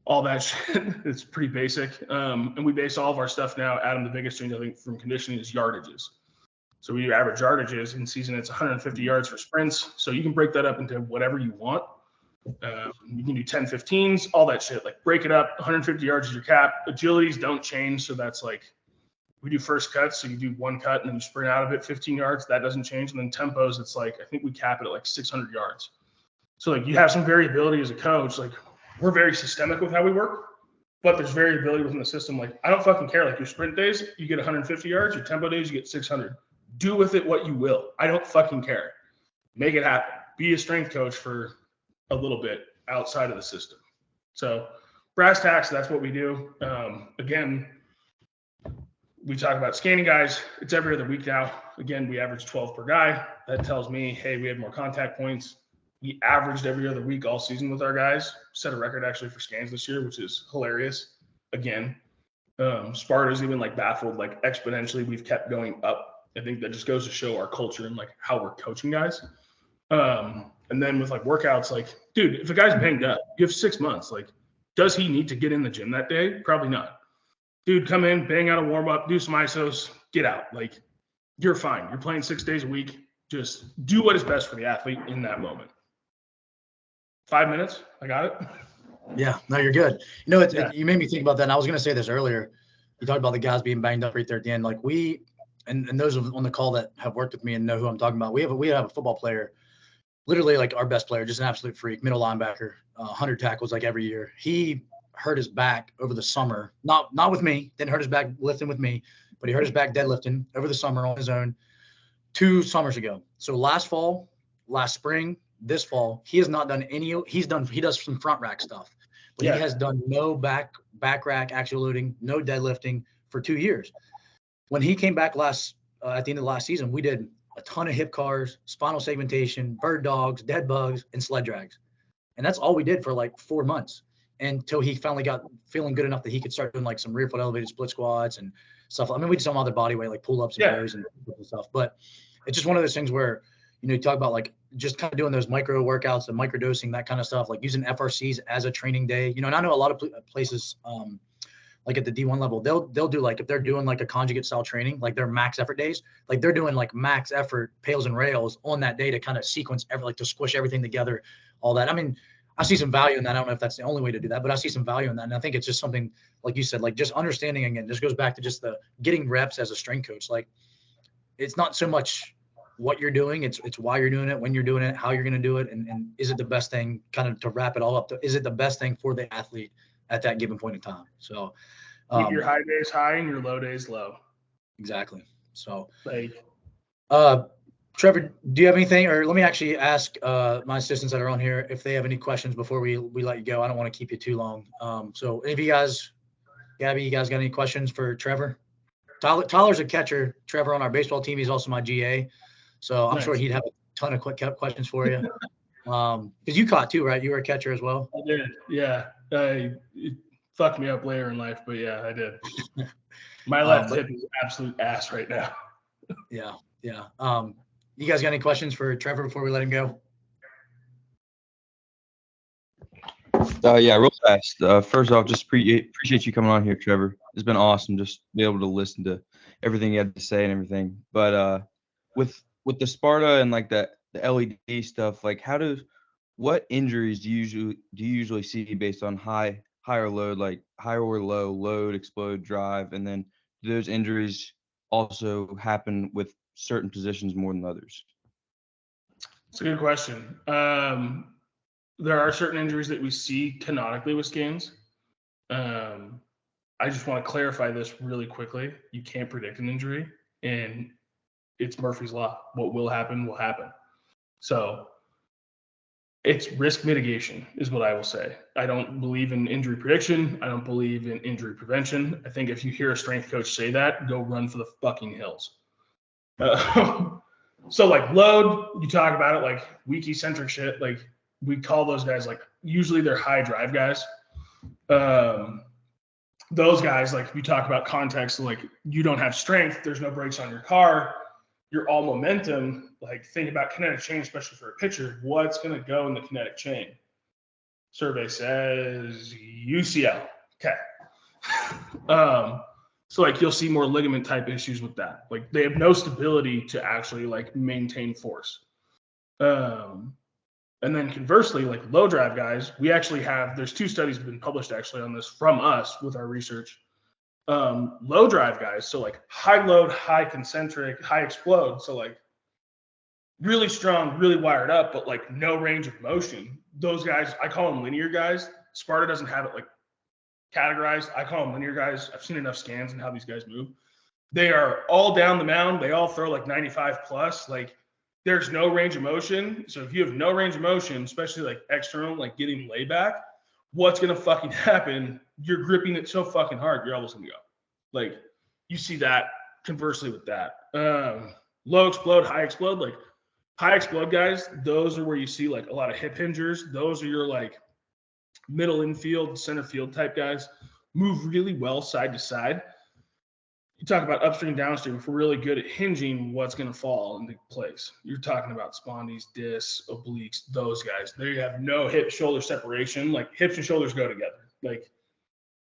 All that shit. It's pretty basic. And we base all of our stuff now. Adam, the biggest change I think from conditioning is yardages. So we do average yardages. In season, it's 150 yards for sprints. So you can break that up into whatever you want. You can do 10, 15s, all that shit. Like break it up. 150 yards is your cap. Agilities don't change. So that's like, we do first cuts. So you do 1 cut and then you sprint out of it 15 yards. That doesn't change. And then tempos, it's like, I think we cap it at like 600 yards. So like you have some variability as a coach. Like we're very systemic with how we work, but there's variability within the system. Like I don't fucking care. Like your sprint days, you get 150 yards. Your tempo days, you get 600. Do with it what you will. I don't fucking care. Make it happen. Be a strength coach for a little bit outside of the system. So brass tacks, that's what we do. Again, we talk about scanning guys. It's every other week now. Again, we average 12 per guy. That tells me, hey, we have more contact points. We averaged every other week all season with our guys. Set a record actually for scans this year, which is hilarious. Again, Sparta's even like baffled, like exponentially we've kept going up. I think that just goes to show our culture and like how we're coaching guys. And then with like workouts, like, dude, if a guy's banged up, you have 6 months. Like, does he need to get in the gym that day? Probably not. Dude, come in, bang out a warm up, do some isos, get out. Like, you're fine. You're playing 6 days a week. Just do what is best for the athlete in that moment. 5 minutes. I got it. Yeah, no, you're good. You know, you made me think about that. And I was going to say this earlier. You talked about the guys being banged up right there at the end. Like and those on the call that have worked with me and know who I'm talking about, we have a football player, literally like our best player, just an absolute freak, middle linebacker, 100 tackles like every year. He hurt his back over the summer, not with me, didn't hurt his back lifting with me, but he hurt his back deadlifting over the summer on his own 2 summers ago. So last fall, last spring, this fall, he has not done he does some front rack stuff, but he has done no back rack actual loading, no deadlifting for 2 years. When he came back at the end of last season, we did a ton of hip cars, spinal segmentation, bird dogs, dead bugs, and sled drags. And that's all we did for like 4 months until he finally got feeling good enough that he could start doing like some rear foot elevated split squats and stuff. I mean, we did some other body weight, like pull ups and rows and stuff. But it's just one of those things where, you know, you talk about like just kind of doing those micro workouts and micro dosing, that kind of stuff, like using FRCs as a training day. You know, and I know a lot of places, like at the D1 level, they'll do like, if they're doing like a conjugate style training, like their max effort days, like they're doing like max effort pails and rails on that day to kind of sequence like to squish everything together, all that. I mean, I see some value in that. I don't know if that's the only way to do that, but I see some value in that. And I think it's just something, like you said, like just understanding, again, this goes back to just the getting reps as a strength coach. Like it's not so much what you're doing, it's why you're doing it, when you're doing it, how you're going to do it. And is it the best thing, kind of to wrap it all up, is it the best thing for the athlete at that given point in time? So keep your high days high and your low days low. Exactly. So like Trevor, do you have anything, or let me actually ask my assistants that are on here if they have any questions before we let you go. I don't want to keep you too long. So any of you guys, Gabby, you guys got any questions for Trevor? Tyler's a catcher. Trevor on our baseball team, he's also my GA. So I'm sure he'd have a ton of quick questions for you. Because you caught too, right? You were a catcher as well. I did, yeah. It fucked me up later in life, but yeah, I did. My left hip is absolute ass right now. Yeah. You guys got any questions for Trevor before we let him go? Yeah, real fast. First off, just appreciate you coming on here, Trevor. It's been awesome just be able to listen to everything you had to say and everything. But with the Sparta and like the LED stuff, like what injuries do you usually see based on higher load, like high or low load, explode, drive, and then do those injuries also happen with certain positions more than others? It's a good question. There are certain injuries that we see canonically with scans. I just want to clarify this really quickly. You can't predict an injury, and it's Murphy's Law. What will happen will happen. So it's risk mitigation is what I will say. I don't believe in injury prediction. I don't believe in injury prevention. I think if you hear a strength coach say that, go run for the fucking hills. So like load, you talk about it like weak eccentric shit. Like we call those guys like usually they're high drive guys. Those guys, like we talk about context, like you don't have strength, there's no brakes on your car, you're all momentum. Like think about kinetic chain, especially for a pitcher. What's going to go in the kinetic chain? Survey says UCL. Okay. So like you'll see more ligament type issues with that. Like they have no stability to actually like maintain force. And then conversely, like low drive guys, we actually there's 2 studies have been published actually on this from us with our research. Low drive guys, so like high load, high concentric, high explode. So like really strong, really wired up, but like no range of motion. Those guys, I call them linear guys. Sparta doesn't have it like categorized. I call them linear guys. I've seen enough scans and how these guys move. They are all down the mound. They all throw like 95 plus. Like there's no range of motion. So if you have no range of motion, especially like external, like getting layback, what's going to fucking happen? You're gripping it so fucking hard, you're almost going to go. Like you see that conversely with that. Low explode, high explode, like high explode guys, those are where you see like a lot of hip hingers. Those are your like middle infield, center field type guys, move really well side to side. You talk about upstream, downstream. If we're really good at hinging, what's going to fall into place? You're talking about spondies, discs, obliques, those guys. They have no hip-shoulder separation. Like hips and shoulders go together. Like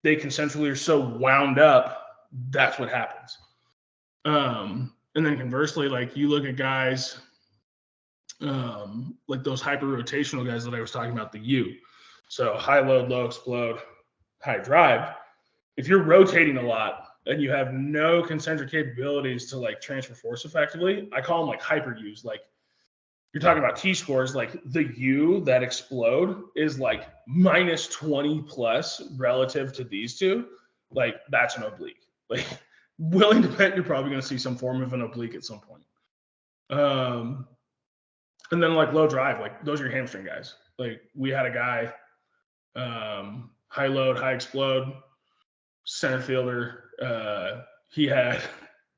they concentrically are so wound up, that's what happens. And then conversely, like you look at guys like those hyper-rotational guys that I was talking about, the U. So high load, low explode, high drive. If you're rotating a lot, and you have no concentric capabilities to like transfer force effectively, I call them like hyper U's. Like you're talking about T-scores, like the U that explode is like minus 20 plus relative to these two. Like that's an oblique. Like willing to bet you're probably going to see some form of an oblique at some point. And then like low drive, like those are your hamstring guys. Like we had a guy, high load, high explode, center fielder. He had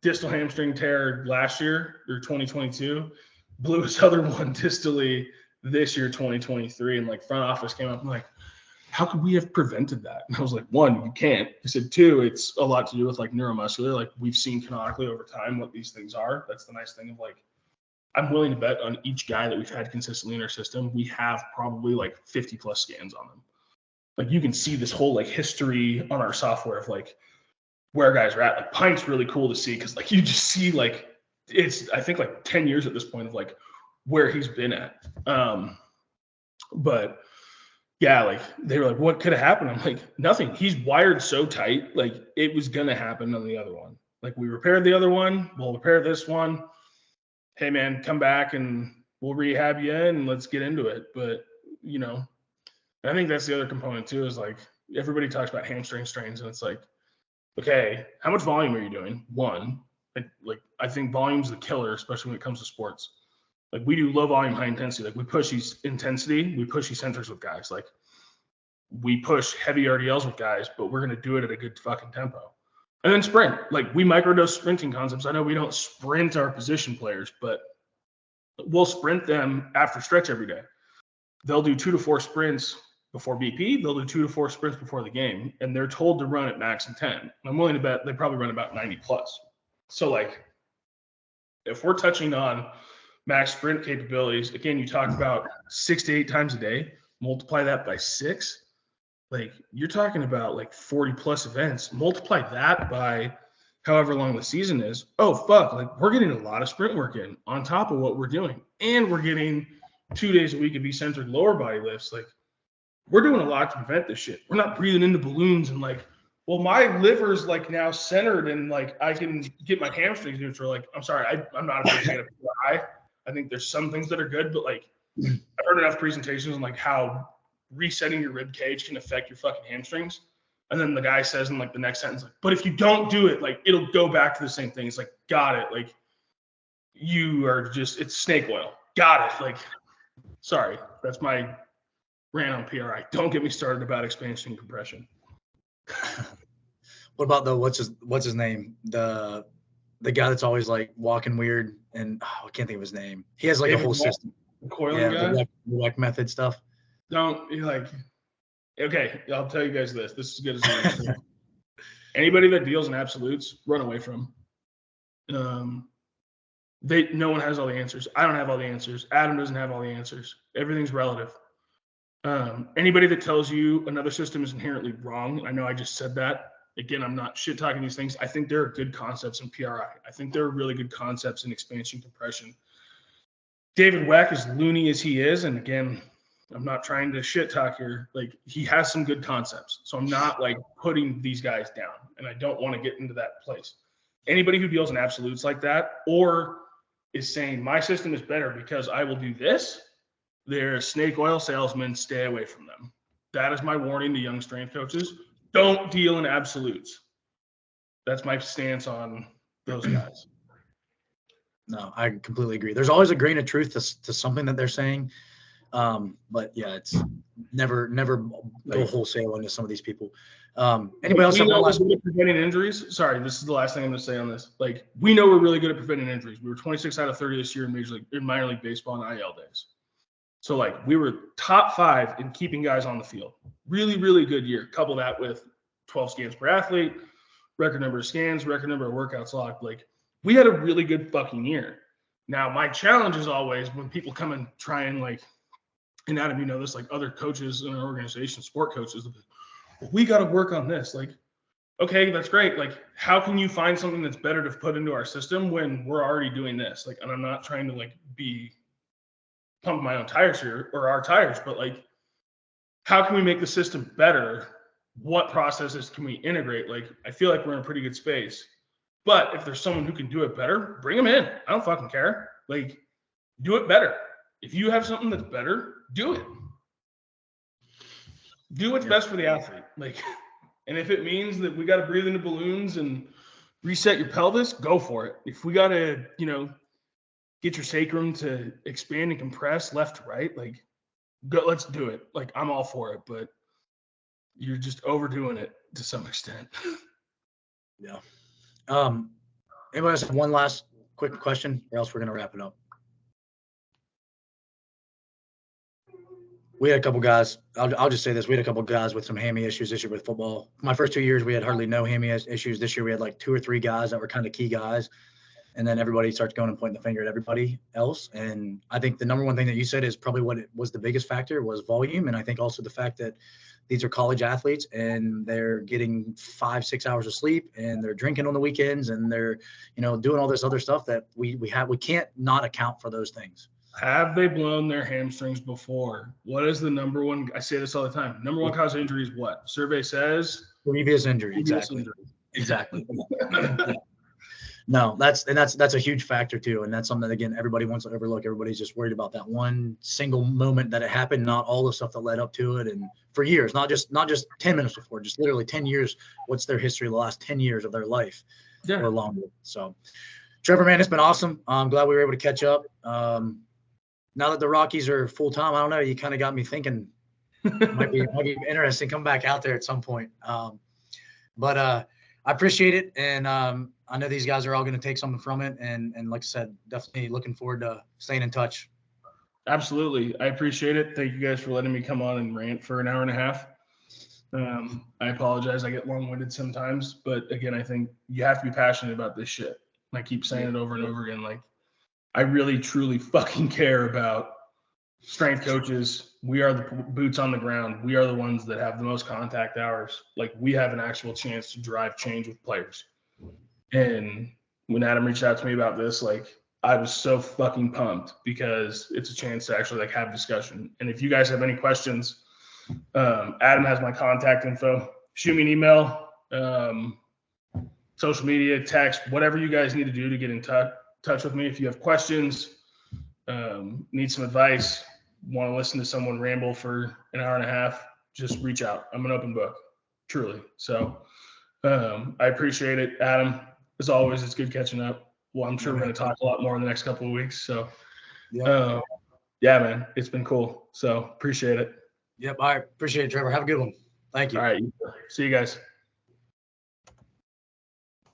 distal hamstring tear last year or 2022, blew his other one distally this year, 2023. And like front office came up and like, how could we have prevented that? And I was like, 1, you can't. I said 2, it's a lot to do with like neuromuscular. Like we've seen canonically over time what these things are. That's the nice thing of like, I'm willing to bet on each guy that we've had consistently in our system, we have probably like 50 plus scans on them. Like you can see this whole like history on our software of like where guys are at. Like Pint's really cool to see because like you just see like it's I think like 10 years at this point of like where he's been at. But yeah, like they were like, what could have happened? I'm like, nothing. He's wired so tight, like it was gonna happen on the other one. Like we repaired the other one, we'll repair this one. Hey man, come back and we'll rehab you and let's get into it. But you know, I think that's the other component too, is like everybody talks about hamstring strains and it's like, okay, how much volume are you doing? 1, like I think volume's the killer, especially when it comes to sports. Like we do low volume, high intensity. Like we push these intensity, we push eccentrics with guys. Like we push heavy RDLs with guys, but we're going to do it at a good fucking tempo. And then sprint, like we microdose sprinting concepts. I know we don't sprint our position players, but we'll sprint them after stretch every day. they'll do 2 to 4 sprints before BP. They'll do 2 to 4 sprints before the game, and they're told to run at max and 10. I'm willing to bet they probably run about 90 plus. So like, if we're touching on max sprint capabilities, again, you talk about 6 to 8 times a day, multiply that by 6, like you're talking about like 40 plus events, multiply that by however long the season is. Oh, fuck, like we're getting a lot of sprint work in on top of what we're doing. And we're getting 2 days a week of eccentric lower body lifts. Like we're doing a lot to prevent this shit. We're not breathing into balloons and like, well, my liver's like now centered and like I can get my hamstrings neutral. Like, I'm sorry, I'm not a big fan of PRI. I think there's some things that are good, but like I've heard enough presentations on like how resetting your rib cage can affect your fucking hamstrings. And then the guy says in like the next sentence, like, but if you don't do it, like it'll go back to the same thing. It's like, got it. Like you are just, it's snake oil. Got it. Like, sorry, that's my rant on PRI. Don't get me started about expansion and compression. What about the what's his name? The guy that's always like walking weird and I can't think of his name. He has like a whole system. The coiling guy? The rec method stuff. Don't you like? Okay, I'll tell you guys this. This is as good as it is. Anybody that deals in absolutes, run away from. No one has all the answers. I don't have all the answers. Adam doesn't have all the answers. Everything's relative. Anybody that tells you another system is inherently wrong, I know I just said that. Again, I'm not shit talking these things. I think there are good concepts in PRI. I think there are really good concepts in expansion compression. David Weck, as loony as he is, and again, I'm not trying to shit talk here. Like he has some good concepts. So I'm not like putting these guys down, and I don't want to get into that place. Anybody who deals in absolutes like that, or is saying my system is better because I will do this, they're a snake oil salesman. Stay away from them. That is my warning to young strength coaches. Don't deal in absolutes. That's my stance on those guys. No, I completely agree. There's always a grain of truth to something that they're saying. But yeah, it's never go wholesale into some of these people. Anybody else have one last preventing injuries? Sorry, this is the last thing I'm going to say on this. Like we know we're really good at preventing injuries. We were 26 out of 30 this year in minor league baseball and IL days. So like we were top 5 in keeping guys on the field. Really, really good year. Couple that with 12 scans per athlete, record number of scans, record number of workouts logged. Like we had a really good fucking year. Now my challenge is always when people come and try and like, and Adam, you know this, like other coaches in our organization, sport coaches, well, we got to work on this. Like, okay, that's great. Like, how can you find something that's better to put into our system when we're already doing this? Like, and I'm not trying to like be pumping my own tires here or our tires, but like, how can we make the system better? What processes can we integrate? Like, I feel like we're in a pretty good space, but if there's someone who can do it better, bring them in. I don't fucking care. Like, do it better. If you have something that's better, do it. Do what's best for the athlete. Like, and if it means that we got to breathe into balloons and reset your pelvis, go for it. If we got to, get your sacrum to expand and compress left to right, like, go, let's do it. Like, I'm all for it, but you're just overdoing it to some extent. Yeah. Anybody else have one last quick question, or else we're gonna wrap it up? We had a couple guys. I'll just say this: we had a couple guys with some hammy issues this year with football. My first 2 years, we had hardly no hammy issues. This year, we had like 2 or 3 guys that were kind of key guys, and then everybody starts going and pointing the finger at everybody else. And I think the number one thing that you said is probably what it was the biggest factor was volume, and I think also the fact that these are college athletes and they're getting 5-6 hours of sleep and they're drinking on the weekends and they're doing all this other stuff that we can't not account for those things. Have they blown their hamstrings before? What is the number one? I say this all the time. Number one cause of injury is what? Survey says previous injury. Exactly. No, that's a huge factor too, and that's something that again everybody wants to overlook. Everybody's just worried about that one single moment that it happened, not all the stuff that led up to it, and for years, not just 10 minutes before, just literally 10 years. What's their history? The last 10 years of their life or longer. So, Trevor, man, it's been awesome. I'm glad we were able to catch up. Now that the Rockies are full time, I don't know. You kind of got me thinking. Might be interesting. Come back out there at some point. But I appreciate it, and I know these guys are all going to take something from it. And like I said, definitely looking forward to staying in touch. absolutely. I appreciate it. Thank you guys for letting me come on and rant for an hour and a half. I apologize. I get long-winded sometimes, but again, I think you have to be passionate about this shit. I keep saying it over and over again. Like, I really, truly fucking care about strength coaches. We are the boots on the ground. We are the ones that have the most contact hours. Like, we have an actual chance to drive change with players. And when Adam reached out to me about this, like, I was so fucking pumped because it's a chance to actually like have discussion. And if you guys have any questions, Adam has my contact info. Shoot me an email, social media, text, whatever you guys need to do to get in touch with me. If you have questions, need some advice, want to listen to someone ramble for an hour and a half, just reach out. I'm an open book, truly. So I appreciate it, Adam. As always, it's good catching up. Well, I'm sure we're going to talk a lot more in the next couple of weeks. So, yeah, man, it's been cool. So appreciate it. Yep. All right. Appreciate it, Trevor. Have a good one. Thank you. All right. See you guys.